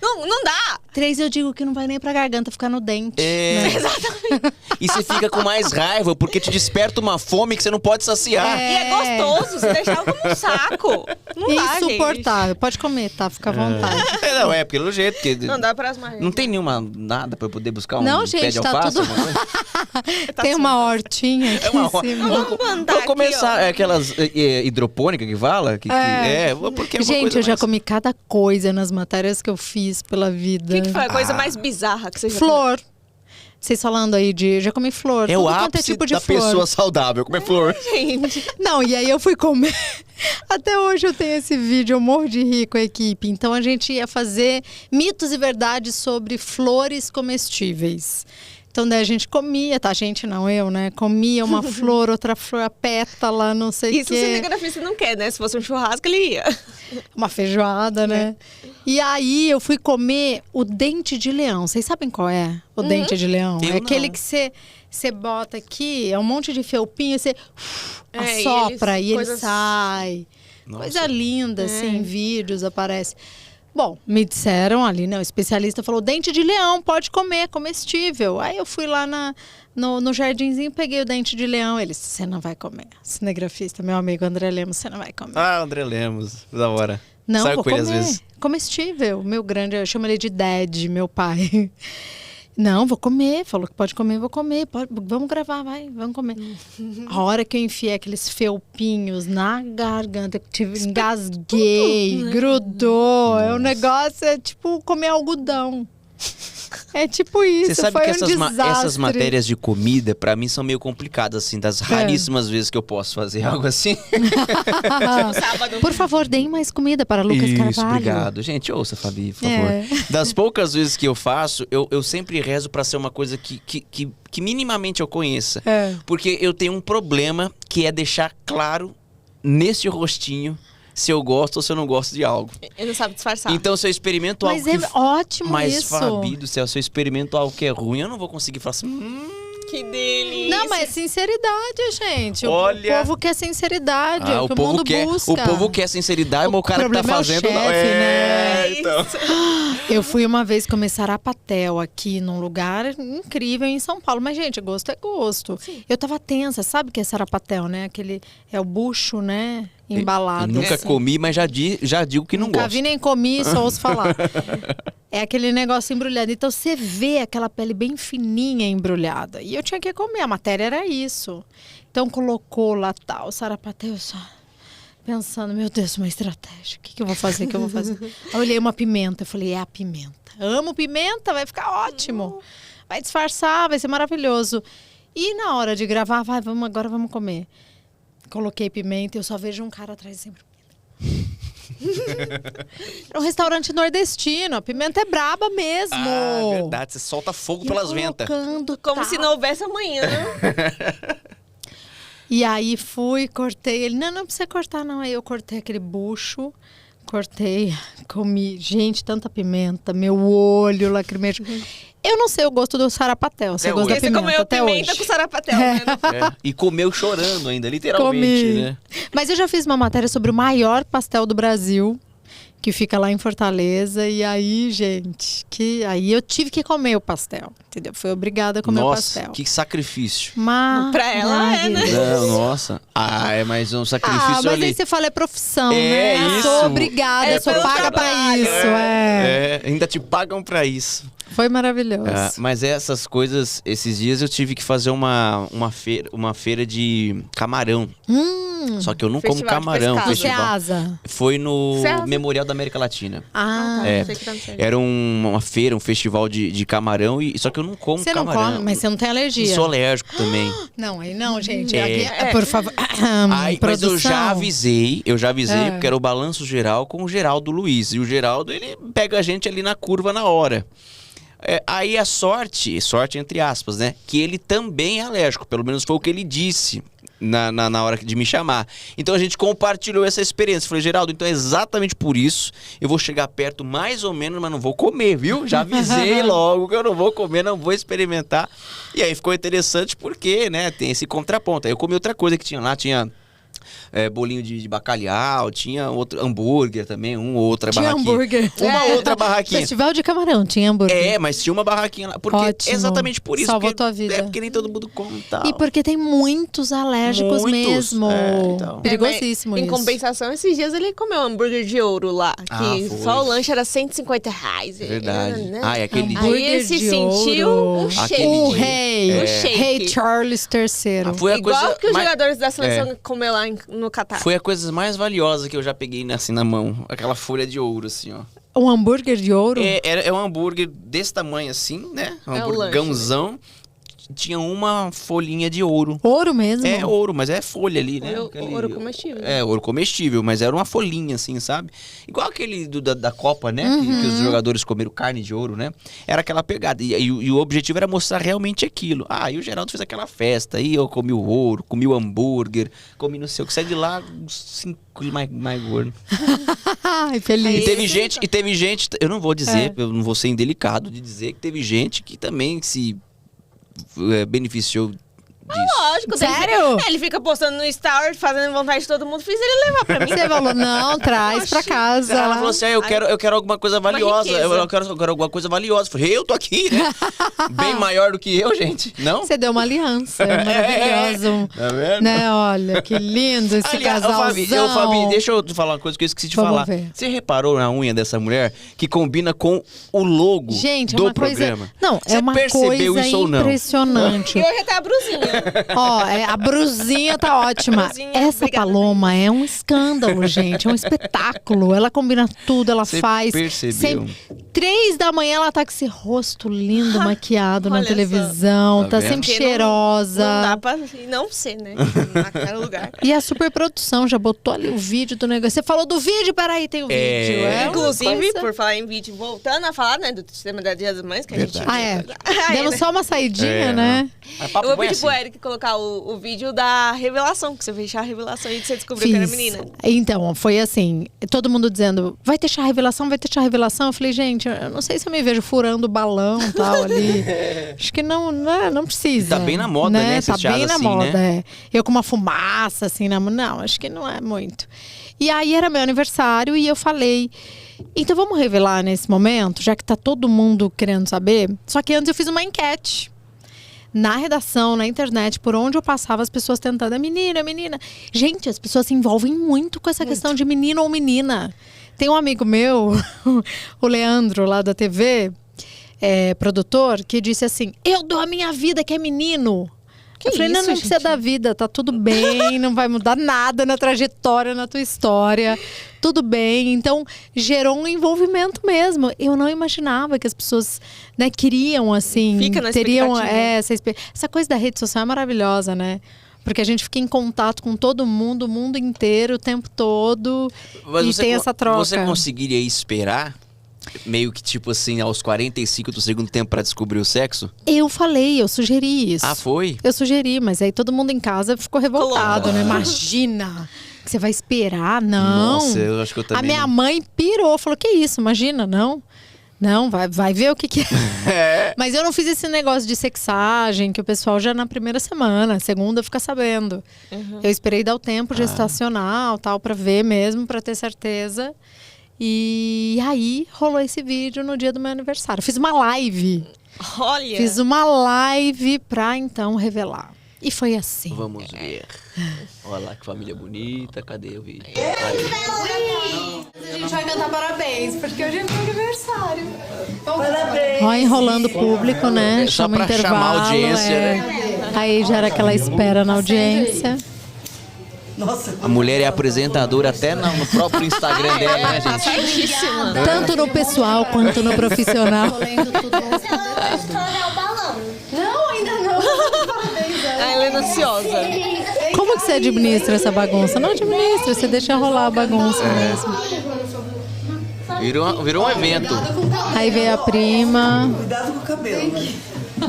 Não dá. 3 eu digo que não vai nem pra garganta, ficar no dente. É. né? E você fica com mais raiva porque te desperta uma fome que você não pode saciar. E é gostoso, se deixar eu como um saco. Não dá, gente. Insuportável. Pode comer, tá? Fica à vontade. Não, é pelo jeito. Que Não dá para as margens. não tem nada pra eu poder buscar um Não, pé gente, de tá alface? tudo- alguma coisa? Tem uma hortinha aqui É uma em roda. cima. Vamos mandar Vou aqui, começar, ó. é aquelas hidropônicas que fala? Porque é uma Gente, coisa eu já mais- comi cada coisa nas matérias que eu fiz pela vida. O que foi a coisa mais bizarra que você já Flor. Vocês falando aí de... Já comi flor. É o tudo quanto ápice tipo de da flor. pessoa saudável, comer flor. Gente, Não, e aí eu fui comer. Até hoje eu tenho esse vídeo, eu morro de rir com a equipe. Então a gente ia fazer mitos e verdades sobre flores comestíveis. Então daí a gente comia, tá? A gente não, eu, né? Comia uma flor, outra flor, a pétala, não sei o isso o quê. cinegrafista não quer, né? Se fosse um churrasco, ele ia. Uma feijoada, né? E aí eu fui comer o dente de leão. Vocês sabem qual é o dente de leão? Eu É aquele não. que você bota aqui, é um monte de felpinho, você É, assopra e ele coisas- sai. Nossa. Coisa linda, assim, em vídeos aparece. Bom, me disseram ali, né? O especialista falou, dente de leão, pode comer, é comestível. Aí eu fui lá no jardinzinho, peguei o dente de leão. Ele disse, você não vai comer. Cinegrafista, meu amigo André Lemos, você não vai comer. Ah, André Lemos, da hora. Não, Saio vou com ele comer. às vezes. Comestível, meu grande, eu chamo ele de Dad, meu pai. Não, vou comer. Falou que pode comer, vou comer. Vamos gravar, vai, vamos comer. A hora que eu enfiei aqueles felpinhos na garganta, engasguei, grudou. É um negócio, é tipo comer algodão. É tipo isso, Você sabe foi que um essas desastre. matérias de comida, pra mim, são meio complicadas, assim, das raríssimas vezes que eu posso fazer algo assim. Sábado. Por favor, deem mais comida para Lucas Isso, Carvalho. obrigado. Gente, ouça, Fabi, por É. favor. Das poucas vezes que eu faço, eu sempre rezo pra ser uma coisa que minimamente eu conheça. É. Porque eu tenho um problema que é deixar claro nesse rostinho se eu gosto ou se eu não gosto de algo. Ele não sabe disfarçar. Então, se eu experimento Mas algo é que... ótimo Mas, isso. Fabi do céu, se eu experimento algo que é ruim, eu não vou conseguir falar assim... Que delícia. Não, mas é sinceridade, gente. Olha. O povo quer sinceridade, é Ah, o que o mundo busca. o povo quer sinceridade, mas o cara que tá problema é o fazendo... chefe, não. né? Então. Eu fui uma vez comer sarapatel aqui num lugar incrível em São Paulo. Mas, gente, gosto é gosto. Eu tava tensa, sabe o que é sarapatel, né? Aquele, é o bucho, né? Embalado. Eu nunca assim. comi, mas já digo que não Nunca gosto. vi nem comi, só ouço falar. É aquele negócio embrulhado. Então você vê aquela pele bem fininha embrulhada. E eu tinha que comer, a matéria era isso. Então colocou lá tal, sarapatel, eu só pensando, meu Deus, uma estratégia. O que eu vou fazer? O que eu vou fazer? Aí eu olhei uma pimenta, eu falei, é a pimenta. Amo pimenta, vai ficar ótimo. Vai disfarçar, vai ser maravilhoso. E na hora de gravar, agora vamos comer. Coloquei pimenta e eu só vejo um cara atrás sempre. Era um restaurante nordestino, a pimenta é braba mesmo. Ah, verdade. Você solta fogo E pelas eu ventas. colocando Como tal. se não houvesse amanhã. E aí fui, cortei ele. Não precisa cortar não. Aí eu cortei aquele bucho, cortei, comi. Gente, tanta pimenta, meu olho lacrimejo. Eu não sei o gosto do sarapatel. Você Até gosta da hoje. Você pimenta comeu até pimenta hoje? com sarapatel, né? É, e comeu chorando ainda, literalmente, Comi. né? Mas eu já fiz uma matéria sobre o maior pastel do Brasil, que fica lá em Fortaleza. E aí, gente, aí eu tive que comer o pastel, entendeu? Fui obrigada a comer o pastel. Que sacrifício. Mas, Pra ela é, né? Não, nossa. É mais um sacrifício mas ali. aí você fala, é profissão, É né? isso. Sou obrigada, sou pelo paga pra trabalho. isso, Ainda te pagam pra isso. Foi maravilhoso. Mas essas coisas, esses dias eu tive que fazer uma feira de camarão. Só que eu não como Festival de camarão. pescado. Ceasa. Foi no Ceasa? Memorial da América Latina. Ah, Tá, É. sei que tá no certo. Era uma feira, um festival de camarão, só que eu não como você não camarão. come, mas você não tem E alergia. sou alérgico também. Não, aí não, gente. É. Aqui, por favor. Mas eu já produção. avisei, É. porque era o balanço geral com o Geraldo Luiz. E o Geraldo, ele pega a gente ali na curva na hora. Aí a sorte entre aspas, né? Que ele também é alérgico, pelo menos foi o que ele disse na hora de me chamar. Então a gente compartilhou essa experiência. Falei, Geraldo, então é exatamente por isso eu vou chegar perto mais ou menos, mas não vou comer, viu? Já avisei logo que eu não vou comer, não vou experimentar. E aí ficou interessante porque, né, tem esse contraponto. Aí eu comi outra coisa que tinha lá, tinha bolinho de bacalhau, tinha outro hambúrguer também, outra Tinha barraquinha. hambúrguer. Uma outra barraquinha. Festival de camarão, tinha hambúrguer. Mas tinha uma barraquinha lá. Porque Ótimo. exatamente por isso. Salvou porque, tua vida. Porque nem todo mundo come e tal. E porque tem muitos alérgicos Muitos. mesmo. Então. Perigosíssimo Em isso. compensação, esses dias ele comeu um hambúrguer de ouro lá. Que foi. só o lanche era R$150. Verdade. Né? É aquele... Hambúrguer Aí ele se de sentiu ouro. um shake. Aquele O dia. rei. O shake. Rei Charles III. Foi a Igual coisa que os mais- jogadores da seleção comeu lá no Catar. Foi a coisa mais valiosa que eu já peguei assim na mão. Aquela folha de ouro, assim, ó. Um hambúrguer de ouro? É um hambúrguer desse tamanho assim, né? Um É o hamburgãozão. Tinha uma folhinha de ouro. Ouro mesmo? É ouro, mas é folha ali, né? Ouro comestível. Ouro comestível, mas era uma folhinha, assim, sabe? Igual aquele da Copa, né? Que os jogadores comeram carne de ouro, né? Era aquela pegada. E o objetivo era mostrar realmente aquilo. E o Geraldo fez aquela festa. Aí eu comi o ouro, comi o hambúrguer, comi não sei o que. Sai de lá, 5 mais gordo. Ai, feliz. E teve gente, eu não vou dizer, eu não vou ser indelicado de dizer que teve gente que também se beneficiou disso. Lógico. Sério? Ele fica postando no Story, fazendo vontade de todo mundo. Fiz ele levar pra mim. Você falou, não, traz pra casa. Ela falou assim, eu quero alguma coisa valiosa. riqueza. Eu quero alguma coisa valiosa. Eu falei, eu tô aqui, né? Bem maior do que eu, gente. Não? Você deu uma aliança, maravilhoso. Tá vendo? Né, olha, que lindo esse Aliás, casalzão. Fabi, deixa eu falar uma coisa que eu esqueci de Vamos falar. ver. Você reparou na unha dessa mulher que combina com o logo Gente, é do uma programa? coisa... Não, Você é uma percebeu coisa isso ou não? impressionante. E hoje até a brusinha. Ó, a brusinha tá ótima. Brusinha, Essa obrigada, Paloma é um escândalo, gente. É um espetáculo. Ela combina tudo, ela Você faz. percebeu? 3 da manhã ela tá com esse rosto lindo, maquiado na Olha só. televisão. Tá Tá vendo? sempre Porque não cheirosa. dá pra não ser, né? Naquele lugar. E a superprodução já botou ali o vídeo do negócio. Você falou do vídeo? Peraí, tem o vídeo. É uma Inclusive, coisa- por falar em vídeo, voltando a falar, né, do sistema da Dia das Mães, que a gente... Verdade. Aí, Demos né? só uma saidinha, né? Mas papo Eu vou bom é pedir pro assim. Eric colocar o vídeo da revelação, que você fez a revelação e você descobriu que era menina. Então, foi assim, todo mundo dizendo, vai ter chá revelação, vai ter chá revelação. Eu falei, gente, eu não sei se eu me vejo furando o balão e tal ali. Acho que não precisa. Tá bem na moda, né, esses Tá chás bem na assim, moda, né? é. Eu com uma fumaça assim na mão, não, acho que não é muito. E aí era meu aniversário e eu falei, então vamos revelar nesse momento, já que tá todo mundo querendo saber. Só que antes eu fiz uma enquete. Na redação, na internet, por onde eu passava, as pessoas tentando, menina, menina. Gente, as pessoas se envolvem muito com essa questão de menino ou menina. Tem um amigo meu, o Leandro, lá da TV, produtor, que disse assim, eu dou a minha vida que é menino. Eu falei, não isso, precisa gente? da vida, tá tudo bem, não vai mudar nada na trajetória, na tua história, tudo bem. Então, gerou um envolvimento mesmo. Eu não imaginava que as pessoas, né, queriam, assim, Fica na teriam expectativa. essa coisa da rede social é maravilhosa, né? Porque a gente fica em contato com todo mundo, o mundo inteiro, o tempo todo, Mas e tem essa troca. Você conseguiria esperar, meio que tipo assim, aos 45 do segundo tempo pra descobrir o sexo? Eu falei, eu sugeri isso. Foi? Eu sugeri, mas aí todo mundo em casa ficou revoltado, né? Imagina que você vai esperar, não. Nossa, eu acho que eu também A minha não. mãe pirou, falou, que isso, imagina, não. Não, vai ver o que é. Mas eu não fiz esse negócio de sexagem, que o pessoal já na primeira semana, segunda fica sabendo. Eu esperei dar o tempo gestacional, tal, pra ver mesmo, pra ter certeza. E aí rolou esse vídeo no dia do meu aniversário. Fiz uma live. Olha. Fiz uma live pra então revelar. E foi assim. Vamos ver. Olha lá que família bonita. Cadê o vídeo? Aí. A gente vai cantar parabéns, porque hoje é meu aniversário. Parabéns! Ó, enrolando o público, né? Só Chama pra intervalo, chamar a audiência, né? Aí já era aquela espera na audiência. A mulher é apresentadora até no próprio Instagram dela, né, Tá gente? certíssima. Tanto no pessoal quanto no profissional. Ela estourar o balão. Não, ainda não. A Helena ansiosa. Como que você administra essa bagunça? Não administra, você deixa rolar a bagunça mesmo. Virou um evento. Aí veio a prima. Cuidado com o cabelo.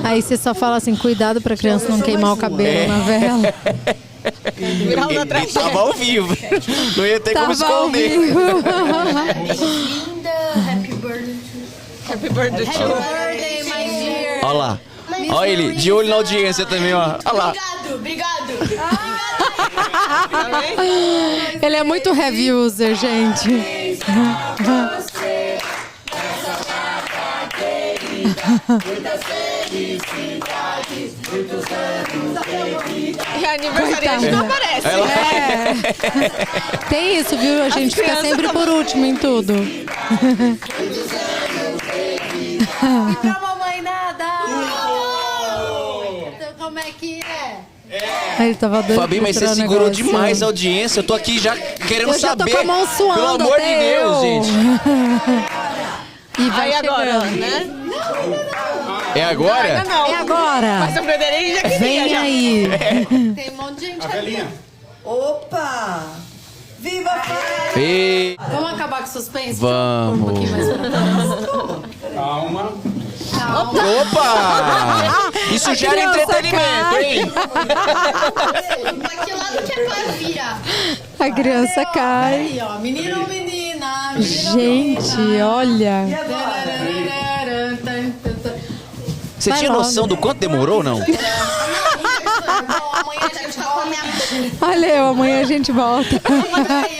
Aí você só fala assim, cuidado pra criança não queimar o cabelo na vela. Virar na E tava ao vivo. Não ia ter como Tava ao esconder. vivo. Linda, happy birthday. Happy birthday to you. Olha lá. Olha ele, de olho na audiência também, ó. Olha lá. Obrigado. Ele é muito heavy user, gente. E a aniversariante não aparece. É. Tem isso, viu? A gente fica crianças sempre tão- por último em tudo. E pra mamãe nada! Então, como é que é? Aí tava doido. Fabi, mas você pra tirar o segurou negócio. demais a audiência. Eu tô aqui já querendo Eu já tô saber. com a mão suando, Pelo amor de até Deus, eu. gente. E vai Aí agora, chegando. né? É agora? Ainda não. É agora. Mas o Frederico já queria. Vem já. aí. Tem um monte de gente ali. Opa! Viva a Fábio! Ei, Vamos acabar com o suspense? vamos. Um pouquinho mais pra trás. Calma. Opa! Isso gera criança entretenimento, cai. hein? Pra que lado que é pra virar? A criança cai. Aí, ó, menino ou menina? Gente, olha. E agora? Você Vai tinha logo. noção do quanto demorou ou não? Bom, amanhã a gente come a... Valeu, amanhã a gente volta.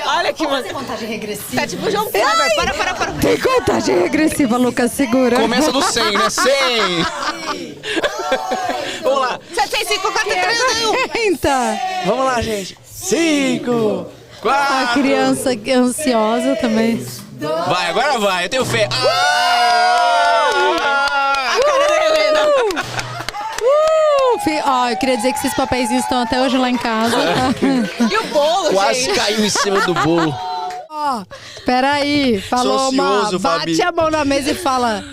Olha que mano. Contagem regressiva. Tá tipo o João Kleber. Para. Tem contagem regressiva, Lucas, segura. Começa do 100, né? 100! Vamos lá. 765, 431. Eita. Vamos lá, gente. 5, A 4. criança ansiosa também. Vai, agora vai. Eu tenho fé. Ó, eu queria dizer que esses papeizinhos estão até hoje lá em casa. Tá? E o bolo, Quase gente. caiu em cima do bolo. Ó, peraí. Falou, ansioso, bate Fabi. a mão na mesa e fala...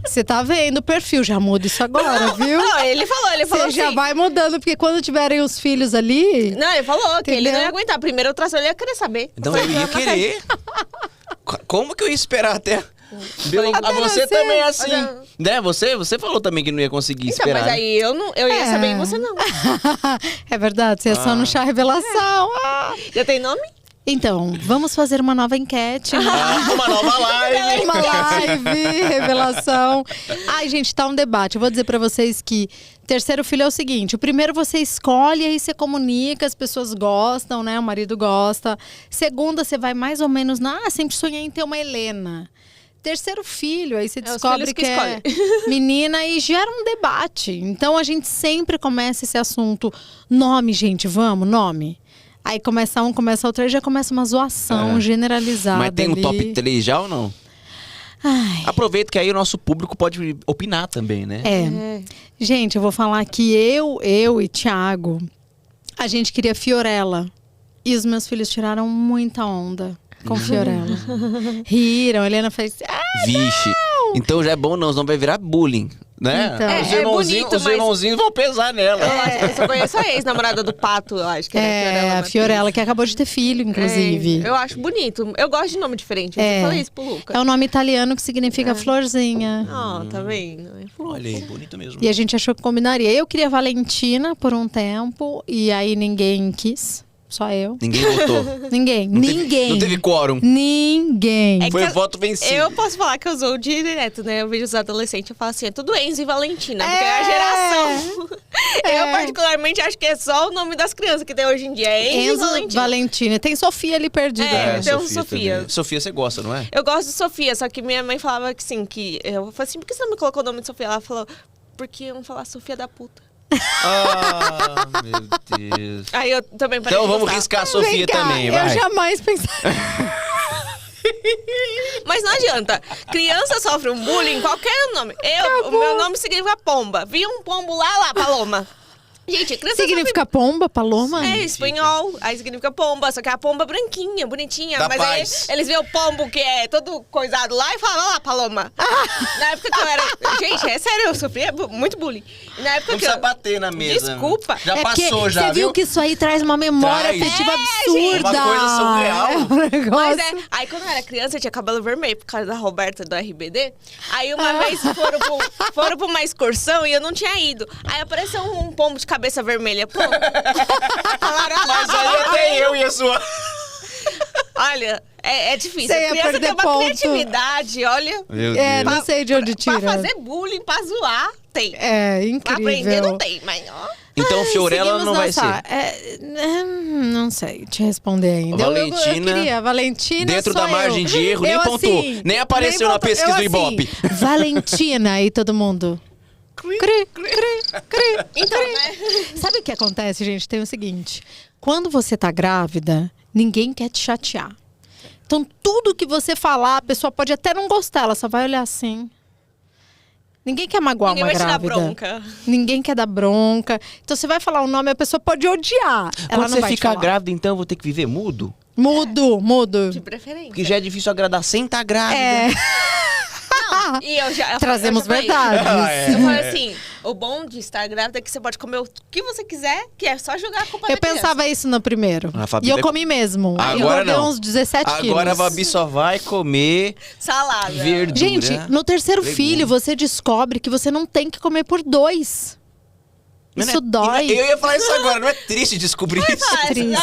Você tá vendo o perfil, já muda isso agora, viu? Não, ele falou Você assim. já vai mudando, porque quando tiverem os filhos ali... Não, ele falou que ele Entendeu? não ia aguentar. Primeiro ultrassom, ele ia querer saber. Então eu ia querer. Como que eu ia esperar até? A você você. também é assim. Até- Né? Você falou também que não ia conseguir Então, esperar. mas aí eu ia É. saber e você não. É verdade, você é só no chá revelação. Já tem nome? Então, vamos fazer uma nova enquete. Uma nova live. Uma live, revelação. Ai, gente, tá um debate. Eu vou dizer pra vocês que terceiro filho é o seguinte: o primeiro você escolhe, aí você comunica, as pessoas gostam, né? O marido gosta. Segunda, você vai mais ou menos na... Ah, sempre sonhei em ter uma Helena. Terceiro filho, aí você os descobre filhos que que é menina e gera um debate. Então a gente sempre começa esse assunto. Nome, gente, vamos, nome. Aí começa um, começa outro, aí já começa uma zoação generalizada. Mas tem um ali. top 3 já ou não? Ai, Aproveita que aí o nosso público pode opinar também, né? é. Gente, eu vou falar que eu e Thiago, a gente queria Fiorella. E os meus filhos tiraram muita onda com Fiorella. Riram, a Helena fez... Ah, Vixe. Então já é bom não, senão vai virar bullying, né? Então. Os É irmãozinhos, bonito, os mas- irmãozinhos vão pesar nela. Eu só conheço a ex-namorada do Pato, eu acho que era é, a Fiorella, que acabou de ter filho, inclusive. Eu acho bonito. Eu gosto de nome diferente. Eu É. falei isso pro Lucas. É um nome italiano que significa florzinha. Ó, tá vendo? É fofo. Olha aí, bonito mesmo. E a gente achou que combinaria. Eu queria Valentina por um tempo, e aí ninguém quis. Só eu. Ninguém votou. Ninguém. Não teve quórum. Ninguém. É Foi que voto vencido. Eu posso falar que eu sou direto, né? Eu vejo os adolescentes, eu falo assim, é tudo Enzo e Valentina, porque é a geração. Eu, particularmente, acho que é só o nome das crianças que tem hoje em dia. É Enzo e Valentina. Valentina. Tem Sofia ali perdida. É, também. tem um Sofia. também. Sofia, você gosta, não é? Eu gosto de Sofia, só que minha mãe falava que sim, que... Eu falei assim, por que você não me colocou o nome de Sofia? Ela falou, porque iam falar Sofia da puta. Ah, meu Deus. Aí eu também parei Então de vamos gostar. riscar a Sofia Vem cá, também, eu vai. jamais pensei. Mas não adianta. Criança sofre um bullying, qualquer nome. O meu nome significa pomba. Vi um pombo lá, Paloma. Gente, criança Significa pomba, paloma? É espanhol, aí significa pomba, só que é a pomba branquinha, bonitinha. Da mas paz. aí eles veem o pombo que é todo coisado lá e falam, lá, Paloma. Na época que eu era... Gente, é sério, eu sofria muito bullying. E na época Não que precisa eu... bater na mesa. Desculpa. Já É porque passou, já, você viu que isso aí traz uma memória Traz. afetiva É, absurda. gente. Uma coisa surreal. É um negócio. Mas aí quando eu era criança, eu tinha cabelo vermelho por causa da Roberta do RBD. Aí uma vez foram pra uma excursão e eu não tinha ido. Aí apareceu um pombo de cabeça vermelha. Pô, falaram, Mas aí até eu ia zoar. olha, é difícil. Você A ia criança perder tem uma ponto. criatividade, olha. Meu É, não sei de onde tira. Pra fazer bullying, pra zoar, tem. É, Pra aprender, incrível. não tem, mas ó. Então Fiorella Seguimos não vai nossa- ser. não sei te responder ainda. Eu Valentina, queria, Valentina dentro sou da margem eu. de erro, nem Eu, pontuou. assim, Nem apareceu na pontuou. pesquisa do Eu, Ibope. Valentina e todo mundo. Cri, cri. Então, né? Sabe o que acontece, gente? Tem o seguinte. Quando você tá grávida, ninguém quer te chatear. Então, tudo que você falar, a pessoa pode até não gostar. Ela só vai olhar assim. Ninguém quer magoar Ninguém uma vai te dar grávida. bronca. Ninguém quer dar bronca. Então, você vai falar um nome, a pessoa pode odiar. Ela Quando não você vai te ficar falar. grávida, então eu vou ter que viver mudo? Mudo. De preferência. Porque já é difícil agradar sem estar grávida. É. E eu já, Trazemos eu já falei. verdades. Eu falei assim, o bom de estar grávida é que você pode comer o que você quiser, que é só jogar a culpa Eu da criança. pensava isso no primeiro. A Fabi E eu vai- comi mesmo. Agora eu engordei não. uns 17 quilos. Agora a Babi só vai comer Salada. verdura. Gente, no terceiro legume. filho, você descobre que você não tem que comer por 2. Mas Isso não é- dói. Eu ia falar isso agora, não é triste descobrir isso? Ah, triste.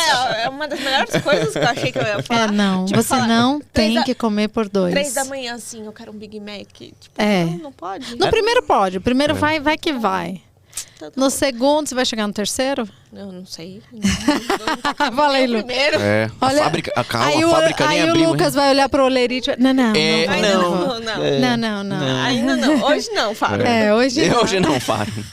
é uma das melhores coisas que eu achei que eu ia falar. É, não. Tipo, Você falar, não três tem da- que comer por 2. 3 da manhã, assim, eu quero um Big Mac. Tipo, É. não pode. No primeiro pode. O primeiro vai que vai. Tá No segundo, você vai chegar no terceiro? Eu não sei. Fala aí, o Lu. primeiro. É, Olha, a fábrica, a aí o, fábrica nem aí abriu. o Lucas vai olhar pro Olerite. Não, É, vai, não. vou. Não. Ainda não. Hoje não, Fábio. Hoje não. Hoje não, Fábio.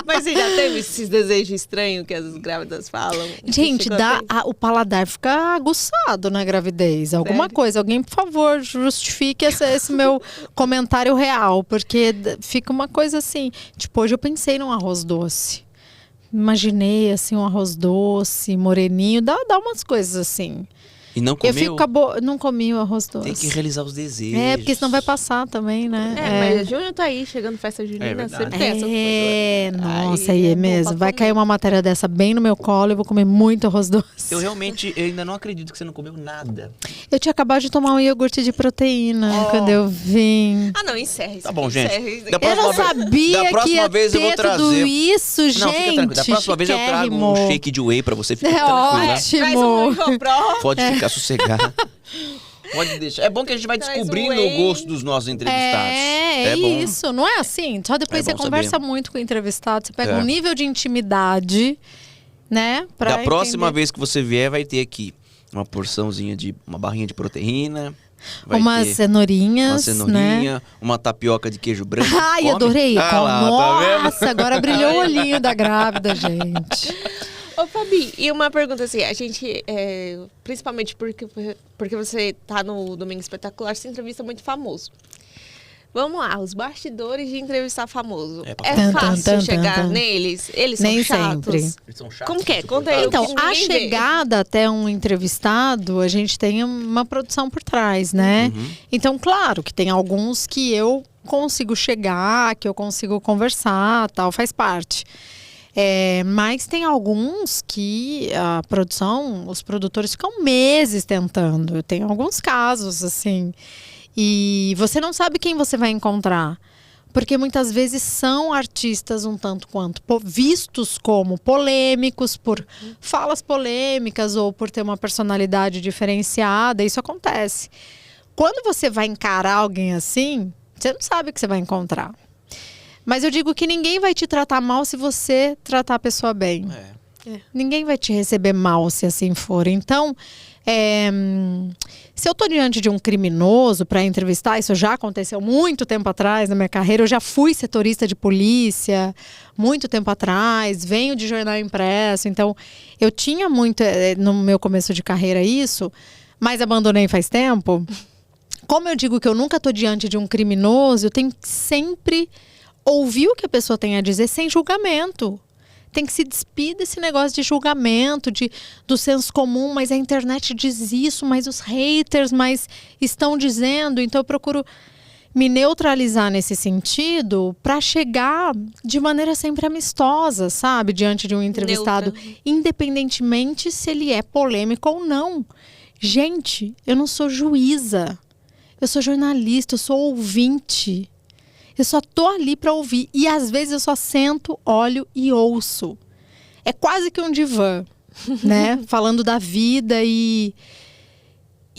Mas você já teve esses desejos estranhos que as grávidas falam? Gente, Chegou a ter? o paladar fica aguçado na gravidez. Alguma Sério? coisa. Alguém, por favor, justifique esse meu comentário real. Porque fica uma coisa assim. Tipo, hoje eu pensei num arroz doce. Imaginei, assim, um arroz doce, moreninho. Dá umas coisas assim. E não comeu? Não comi o arroz doce. Tem que realizar os desejos. É, porque senão vai passar também, né? Mas junho tá aí, chegando festa junina, verdade. sempre tem essas coisas. Nossa, aí é bom mesmo. pra Vai comer. cair uma matéria dessa bem no meu colo e eu vou comer muito arroz doce. Eu realmente eu ainda não acredito que você não comeu nada. Eu tinha acabado de tomar um iogurte de proteína quando eu vim. Ah, não, encerra isso. Tá aqui, bom, gente. encerra isso Da aqui. Eu não próxima vez- sabia da que próxima ia vez eu vou ter trazer. tudo isso, gente. Não, fica tranquilo. Da próxima vez eu trago um chiquérrimo. shake de whey pra você. Fica É tranquila. Traz um ótimo. Rivopró. Pode ficar sossegado. Pode deixar. É bom que a gente vai Traz descobrindo whey. o gosto dos nossos entrevistados. É bom. isso. Não é assim. Só depois É você bom conversa saber. muito com o entrevistado. Você pega É. um nível de intimidade, né? Pra Da próxima entender. vez que você vier, vai ter aqui uma porçãozinha de uma barrinha de proteína. Vai Umas ter cenourinhas, uma cenourinha, né? uma tapioca de queijo branco. Ai, Come? adorei. Ah lá, tá vendo? Nossa, agora brilhou o olhinho da grávida, gente. Ô, Fabi, e uma pergunta assim, a gente, principalmente porque você tá no Domingo Espetacular, você entrevista muito famoso. Vamos lá, os bastidores de entrevistar famoso. É pra É Tan, fácil tan, tan, chegar tan. neles? Eles são Nem chatos? sempre. Eles são chatos, Como que é? Conta aí. Então, o que a ninguém vê. chegada até um entrevistado, a gente tem uma produção por trás, né? Então, claro que tem alguns que eu consigo chegar, que eu consigo conversar, tal, faz parte. Mas tem alguns que a produção, os produtores ficam meses tentando. Tem alguns casos, assim. E você não sabe quem você vai encontrar. Porque muitas vezes são artistas um tanto quanto vistos como polêmicos, por falas polêmicas ou por ter uma personalidade diferenciada. Isso acontece. Quando você vai encarar alguém assim, você não sabe o que você vai encontrar. Mas eu digo que ninguém vai te tratar mal se você tratar a pessoa bem. Ninguém vai te receber mal se assim for. Então, se eu estou diante de um criminoso para entrevistar, isso já aconteceu muito tempo atrás na minha carreira. Eu já fui setorista de polícia muito tempo atrás, venho de jornal impresso. Então, eu tinha muito no meu começo de carreira isso, mas abandonei faz tempo. Como eu digo que eu nunca estou diante de um criminoso, eu tenho que sempre ouvir o que a pessoa tem a dizer sem julgamento. Tem que se despir desse negócio de julgamento, do senso comum, mas a internet diz isso, mas os haters estão dizendo. Então eu procuro me neutralizar nesse sentido para chegar de maneira sempre amistosa, sabe? Diante de um entrevistado, independentemente se ele é polêmico ou não. Gente, eu não sou juíza, eu sou jornalista, eu sou ouvinte. Eu só tô ali para ouvir. E às vezes eu só sento, olho e ouço. É quase que um divã, né? Falando da vida e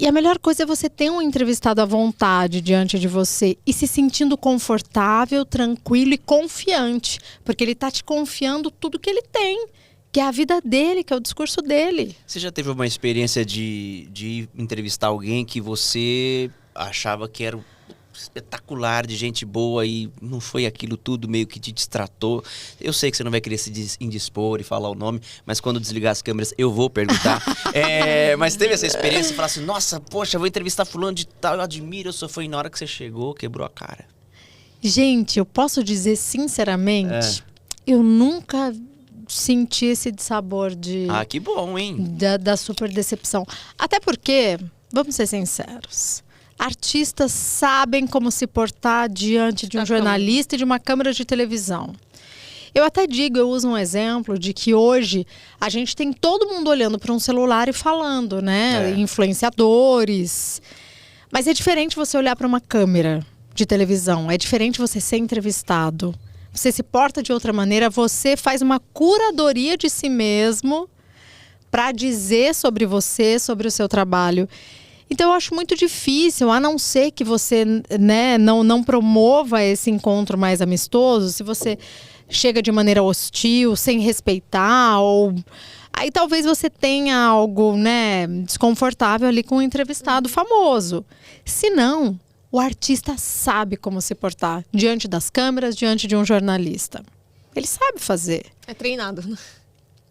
a melhor coisa é você ter um entrevistado à vontade diante de você e se sentindo confortável, tranquilo e confiante. Porque ele tá te confiando tudo que ele tem. Que é a vida dele, que é o discurso dele. Você já teve uma experiência de entrevistar alguém que você achava que era espetacular, de gente boa e não foi aquilo tudo, meio que te distratou? Eu sei que você não vai querer se indispor e falar o nome, mas quando desligar as câmeras eu vou perguntar. Mas teve essa experiência e falar assim, nossa, poxa, eu vou entrevistar fulano de tal, eu admiro, eu sou fã, e na hora que você chegou, quebrou a cara. Gente, eu posso dizer sinceramente, eu nunca senti esse dissabor que bom, hein? Da super decepção. Até porque, vamos ser sinceros, artistas sabem como se portar diante de um jornalista e de uma câmera de televisão. Eu até digo, eu uso um exemplo de que hoje a gente tem todo mundo olhando para um celular e falando, né? Influenciadores. Mas é diferente você olhar para uma câmera de televisão, é diferente você ser entrevistado. Você se porta de outra maneira, você faz uma curadoria de si mesmo para dizer sobre você, sobre o seu trabalho. Então eu acho muito difícil, a não ser que você, né, não promova esse encontro mais amistoso, se você chega de maneira hostil, sem respeitar, ou aí talvez você tenha algo, né, desconfortável ali com um entrevistado famoso. Se não, o artista sabe como se portar diante das câmeras, diante de um jornalista. Ele sabe fazer. É treinado, né?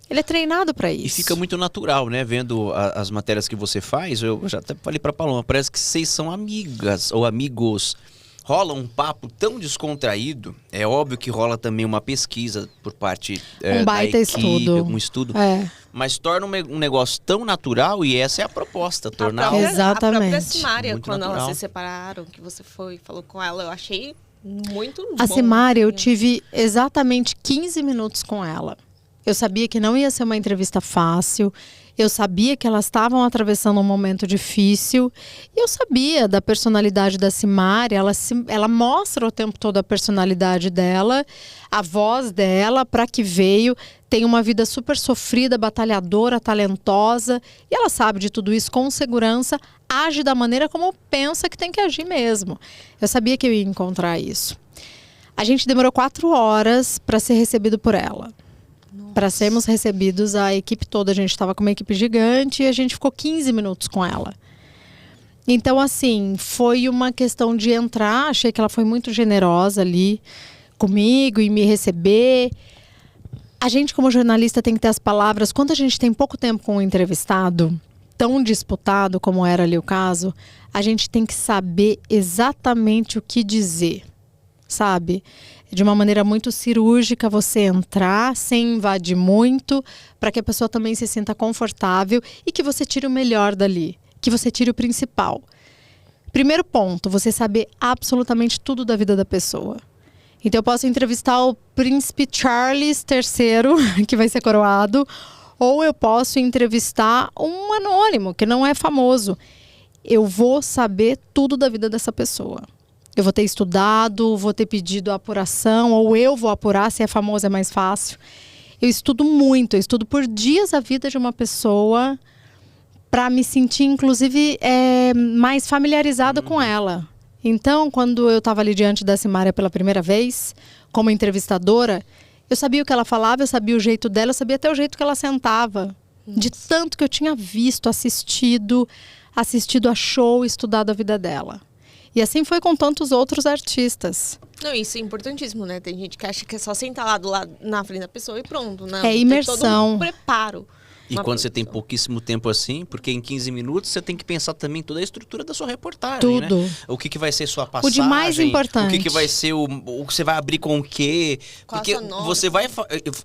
Ele é treinado para isso. E fica muito natural, né? Vendo as matérias que você faz, eu já até falei pra Paloma, parece que vocês são amigas ou amigos. Rola um papo tão descontraído. É óbvio que rola também uma pesquisa por parte um baita da equipe, estudo. Um estudo. Mas torna um negócio tão natural, e essa é a proposta, tornar Exatamente. A própria Simária, muito quando natural. elas se separaram, que você falou com ela, eu achei muito bom. A Simária, eu tive exatamente 15 minutos com ela. Eu sabia que não ia ser uma entrevista fácil. Eu sabia que elas estavam atravessando um momento difícil. E eu sabia da personalidade da Simária. Ela mostra o tempo todo a personalidade dela, a voz dela, para que veio. Tem uma vida super sofrida, batalhadora, talentosa. E ela sabe de tudo isso com segurança. Age da maneira como pensa que tem que agir mesmo. Eu sabia que eu ia encontrar isso. A gente demorou 4 horas para ser recebido por ela. Para sermos recebidos, a equipe toda, a gente estava com uma equipe gigante e a gente ficou 15 minutos com ela. Então, assim, foi uma questão de entrar, achei que ela foi muito generosa ali comigo e me receber. A gente, como jornalista, tem que ter as palavras. Quando a gente tem pouco tempo com um entrevistado, tão disputado como era ali o caso, a gente tem que saber exatamente o que dizer, sabe? De uma maneira muito cirúrgica, você entrar sem invadir muito, para que a pessoa também se sinta confortável e que você tire o melhor dali, que você tire o principal. Primeiro ponto, você saber absolutamente tudo da vida da pessoa. Então eu posso entrevistar o príncipe Charles III, que vai ser coroado, ou eu posso entrevistar um anônimo, que não é famoso. Eu vou saber tudo da vida dessa pessoa. Eu vou ter estudado, vou ter pedido a apuração, ou eu vou apurar, se é famoso é mais fácil. Eu estudo muito, eu estudo por dias a vida de uma pessoa para me sentir, inclusive, mais familiarizada com ela. Então, quando eu estava ali diante da Simária pela primeira vez, como entrevistadora, eu sabia o que ela falava, eu sabia o jeito dela, eu sabia até o jeito que ela sentava. De tanto que eu tinha visto, assistido a show, estudado a vida dela. E assim foi com tantos outros artistas. Não, isso é importantíssimo, né? Tem gente que acha que é só sentar lá do lado, na frente da pessoa e pronto. Não, É imersão. Tem todo um preparo. E quando você tem pouquíssimo tempo assim, porque em 15 minutos você tem que pensar também toda a estrutura da sua reportagem, Tudo. né? O que vai ser sua passagem. O de mais importante. O que vai ser o que você vai abrir com o quê. Qual porque a sua nota? você vai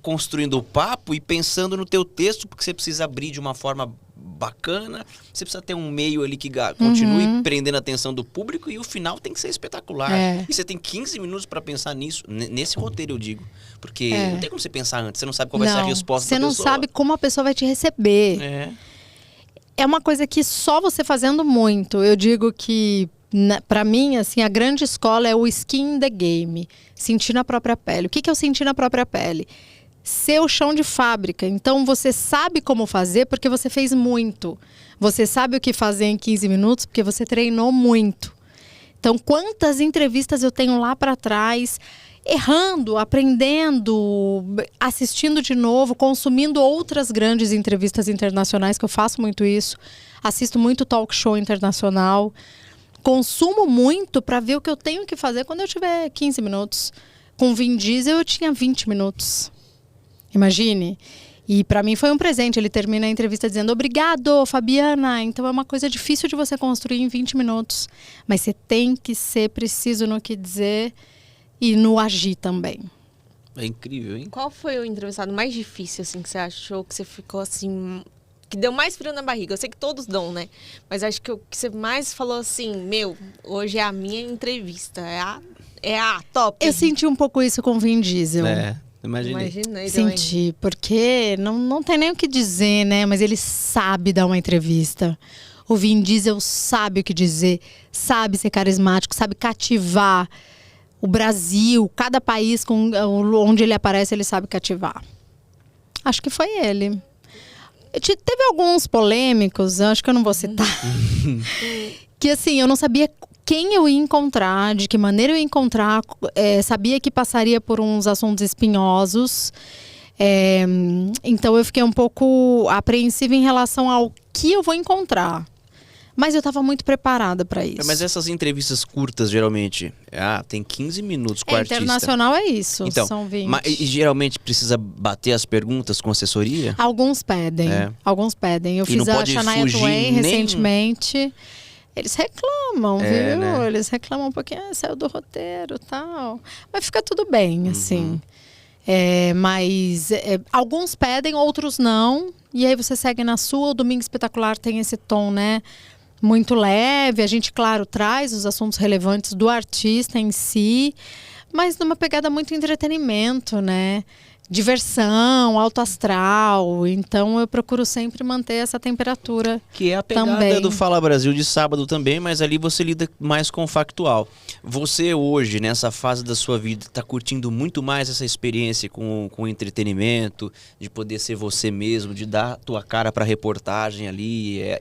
construindo o papo e pensando no teu texto, porque você precisa abrir de uma forma bacana, você precisa ter um meio ali que continue prendendo a atenção do público e o final tem que ser espetacular. E você tem 15 minutos para pensar nisso, nesse roteiro eu digo. Porque não tem como você pensar antes, você não sabe qual vai ser a resposta da pessoa. Você não sabe como a pessoa vai te receber. É uma coisa que só você fazendo muito. Eu digo que, para mim, assim, a grande escola é o skin in the game. Sentir na própria pele. O que é eu sentir na própria pele? Ser o chão de fábrica. Então, você sabe como fazer porque você fez muito. Você sabe o que fazer em 15 minutos porque você treinou muito. Então, quantas entrevistas eu tenho lá para trás, errando, aprendendo, assistindo de novo, consumindo outras grandes entrevistas internacionais, que eu faço muito isso. Assisto muito talk show internacional. Consumo muito para ver o que eu tenho que fazer quando eu tiver 15 minutos. Com Vin Diesel, eu tinha 20 minutos. Imagine. E para mim foi um presente. Ele termina a entrevista dizendo: obrigado, Fabiana. Então é uma coisa difícil de você construir em 20 minutos. Mas você tem que ser preciso no que dizer e no agir também. É incrível, hein? Qual foi o entrevistado mais difícil, assim, que você achou que você ficou assim, que deu mais frio na barriga? Eu sei que todos dão, né? Mas acho que o que você mais falou assim, hoje é a minha entrevista, é a top. Eu senti um pouco isso com o Vin Diesel. Imaginei Senti, porque não tem nem o que dizer, né? Mas ele sabe dar uma entrevista. O Vin Diesel sabe o que dizer, sabe ser carismático, sabe cativar o Brasil. Cada país onde ele aparece, ele sabe cativar. Acho que foi ele. Teve alguns polêmicos, acho que eu não vou citar. Que assim, eu não sabia quem eu ia encontrar, de que maneira eu ia encontrar, sabia que passaria por uns assuntos espinhosos, então eu fiquei um pouco apreensiva em relação ao que eu vou encontrar. Mas eu estava muito preparada para isso. Mas essas entrevistas curtas, geralmente, tem 15 minutos com o artista. Internacional é isso, então, são 20. E geralmente precisa bater as perguntas com assessoria? Alguns pedem, alguns pedem. Eu fiz a Shania Twain recentemente. Eles reclamam, viu? Né? Eles reclamam um pouquinho, saiu do roteiro e tal. Mas fica tudo bem, assim. Mas alguns pedem, outros não. E aí você segue na sua. O Domingo Espetacular tem esse tom, né? Muito leve. A gente, claro, traz os assuntos relevantes do artista em si. Mas numa pegada muito entretenimento, né? Diversão, alto astral. Então eu procuro sempre manter essa temperatura. Que é a pegada também do Fala Brasil de sábado também, mas ali você lida mais com o factual. Você hoje, nessa fase da sua vida, está curtindo muito mais essa experiência com o entretenimento, de poder ser você mesmo, de dar a tua cara para a reportagem ali, é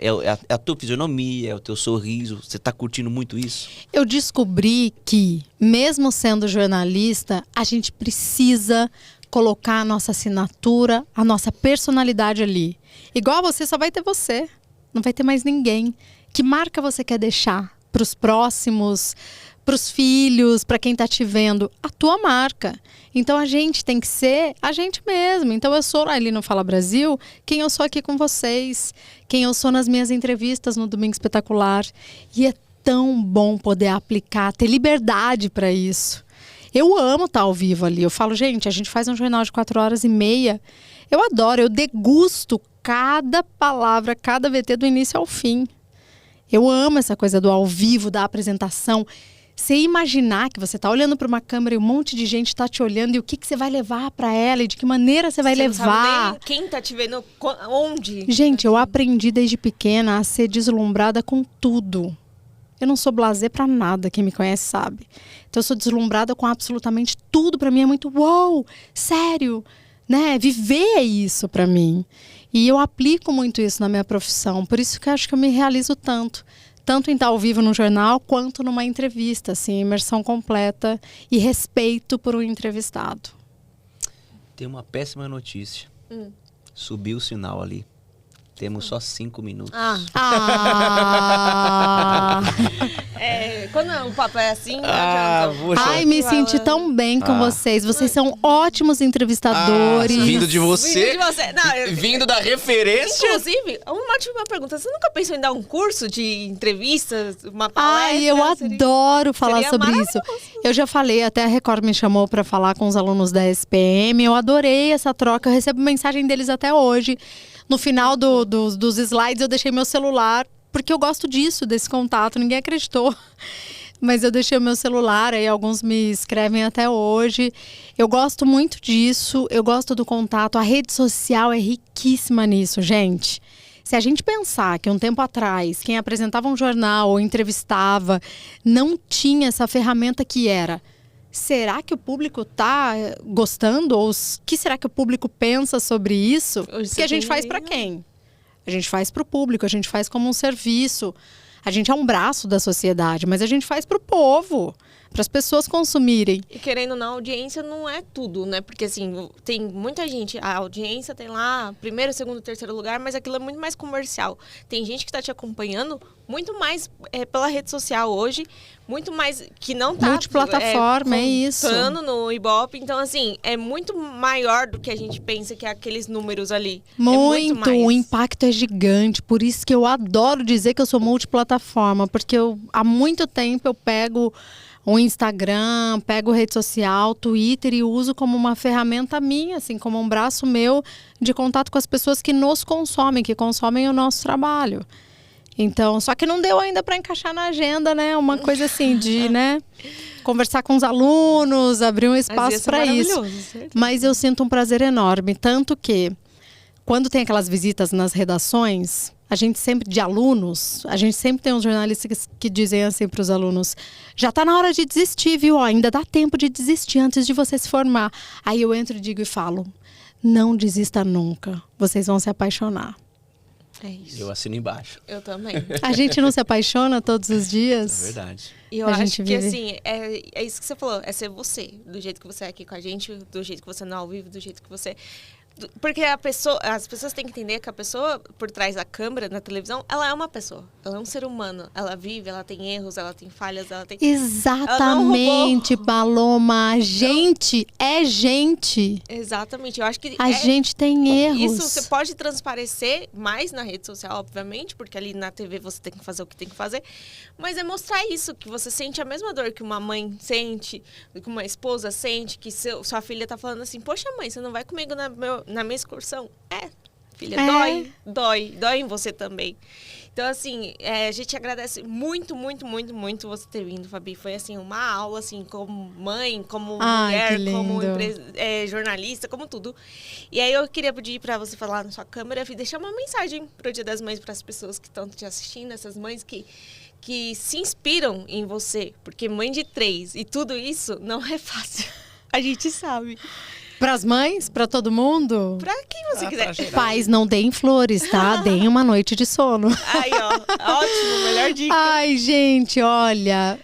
a tua fisionomia, é o teu sorriso. Você está curtindo muito isso? Eu descobri que, mesmo sendo jornalista, a gente precisa colocar a nossa assinatura, a nossa personalidade ali. Igual você, só vai ter você. Não vai ter mais ninguém. Que marca você quer deixar para os próximos, para os filhos, para quem está te vendo? A tua marca. Então a gente tem que ser a gente mesmo. Então eu sou ali no Fala Brasil quem eu sou aqui com vocês. Quem eu sou nas minhas entrevistas no Domingo Espetacular. E é tão bom poder aplicar, ter liberdade para isso. Eu amo estar ao vivo ali. Eu falo, gente, a gente faz um jornal de 4h30. Eu adoro, eu degusto cada palavra, cada VT do início ao fim. Eu amo essa coisa do ao vivo, da apresentação. Você imaginar que você está olhando para uma câmera e um monte de gente está te olhando e o que você vai levar para ela e de que maneira você vai levar. Não sabe nem quem está te vendo, onde. Gente, eu aprendi desde pequena a ser deslumbrada com tudo. Eu não sou blasé pra nada, quem me conhece sabe. Então eu sou deslumbrada com absolutamente tudo. Pra mim é muito uou, sério, né? Viver é isso pra mim. E eu aplico muito isso na minha profissão. Por isso que eu acho que eu me realizo tanto. Tanto em estar ao vivo no jornal, quanto numa entrevista, assim, imersão completa e respeito por um entrevistado. Tem uma péssima notícia. Subiu o sinal ali. Temos só 5 minutos. Quando o papo é assim, não Ah, adianta. poxa. Ai, me senti tão bem com vocês. Vocês são ótimos entrevistadores. Vindo de você. Vindo de você. Não, Vindo da referência. Inclusive, uma última pergunta. Você nunca pensou em dar um curso de entrevistas, uma palestra? Ai, eu adoro falar seria sobre isso. Eu já falei, até a Record me chamou para falar com os alunos da SPM. Eu adorei essa troca. Eu recebo mensagem deles até hoje. No final dos slides, eu deixei meu celular, porque eu gosto disso, desse contato. Ninguém acreditou. Mas eu deixei o meu celular, aí alguns me escrevem até hoje. Eu gosto muito disso, eu gosto do contato. A rede social é riquíssima nisso, gente. Se a gente pensar que um tempo atrás, quem apresentava um jornal ou entrevistava, não tinha essa ferramenta que era... Será que o público tá gostando? Ou o que será que o público pensa sobre isso? Porque a gente faz para quem? A gente faz para o público, a gente faz como um serviço. A gente é um braço da sociedade, mas a gente faz para o povo, para as pessoas consumirem. E querendo ou não, a audiência não é tudo, né? Porque assim, tem muita gente, a audiência tem lá primeiro, segundo, terceiro lugar, mas aquilo é muito mais comercial. Tem gente que tá te acompanhando muito mais pela rede social hoje, muito mais que não tá multiplataforma, é isso. Contando no Ibope. Então, assim, é muito maior do que a gente pensa que é aqueles números ali. Muito, mais. O impacto é gigante. Por isso que eu adoro dizer que eu sou multiplataforma, porque há muito tempo eu pego o Instagram, pego rede social, Twitter e uso como uma ferramenta minha, assim, como um braço meu de contato com as pessoas que nos consomem, que consomem o nosso trabalho. Então, só que não deu ainda para encaixar na agenda, né? Uma coisa assim de, né? Conversar com os alunos, abrir um espaço para isso. Certo? Mas eu sinto um prazer enorme, tanto que quando tem aquelas visitas nas redações, a gente sempre, de alunos, a gente sempre tem uns jornalistas que dizem assim para os alunos: já tá na hora de desistir, viu? Ó, ainda dá tempo de desistir antes de você se formar. Aí eu entro e digo e falo: não desista nunca, vocês vão se apaixonar. É isso. Eu assino embaixo. Eu também. A gente não se apaixona todos os dias? É verdade. E eu A acho gente que, vive. assim, é isso que você falou. É ser você. Do jeito que você é aqui com a gente, do jeito que você não é ao vivo, do jeito que você... Porque as pessoas têm que entender que a pessoa por trás da câmera, na televisão, ela é uma pessoa. Ela é um ser humano. Ela vive, ela tem erros, ela tem falhas, ela tem... Exatamente, Paloma. A gente é gente. Exatamente. Eu acho que A gente tem erros. isso você pode transparecer mais na rede social, obviamente, porque ali na TV você tem que fazer o que tem que fazer. Mas é mostrar isso, que você sente a mesma dor que uma mãe sente, que uma esposa sente, que sua filha tá falando assim: poxa, mãe, você não vai comigo na minha excursão? Filha, dói em você também. Então, assim, a gente agradece muito, muito, muito, muito você ter vindo, Fabi. Foi, assim, uma aula, assim, como mãe, como mulher, como jornalista, como tudo. E aí eu queria pedir para você falar na sua câmera e deixar uma mensagem pro Dia das Mães para as pessoas que estão te assistindo, essas mães que se inspiram em você. Porque mãe de 3 e tudo isso não é fácil. A gente sabe. Para as mães, para todo mundo. Pra quem você quiser. Pais, não deem flores, tá? Deem uma noite de sono. Aí, ó. Ótimo, melhor dica. Ai, gente, olha.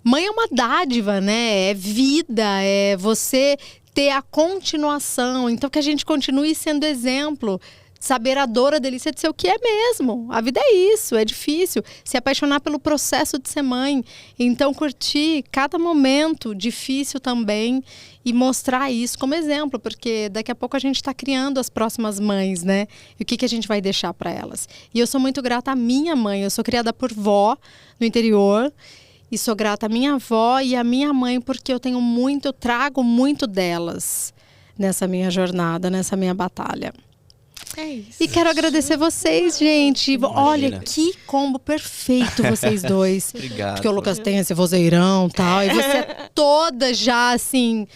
Mãe é uma dádiva, né? É vida, é você ter a continuação. Então, que a gente continue sendo exemplo. Saber a dor, a delícia de ser o que é mesmo. A vida é isso, é difícil. Se apaixonar pelo processo de ser mãe. Então, curtir cada momento difícil também e mostrar isso como exemplo, porque daqui a pouco a gente está criando as próximas mães, né? E o que a gente vai deixar para elas. E eu sou muito grata à minha mãe. Eu sou criada por vó no interior. E sou grata à minha avó e à minha mãe, porque eu trago muito delas nessa minha jornada, nessa minha batalha. É isso. E quero agradecer vocês, gente. Imagina. Olha, que combo perfeito vocês dois. Obrigado. Porque o Lucas tem esse vozeirão e tal. E você é toda já, assim,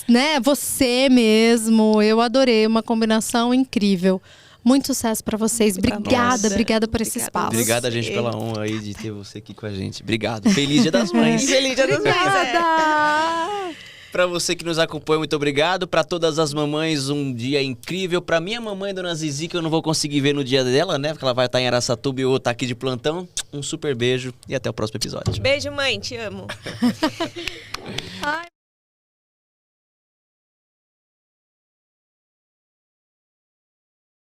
né? Você mesmo. Eu adorei, uma combinação incrível. Muito sucesso para vocês. Obrigada por esse espaço. Obrigada, gente, pela honra aí de ter você aqui com a gente. Obrigado. Feliz Dia das Mães. Feliz Dia das Mães. Pra você que nos acompanha, muito obrigado. Pra todas as mamães, um dia incrível. Pra minha mamãe, Dona Zizi, que eu não vou conseguir ver no dia dela, né? Porque ela vai estar em Araçatuba e eu vou estar aqui de plantão. Um super beijo e até o próximo episódio. Beijo, mãe. Te amo.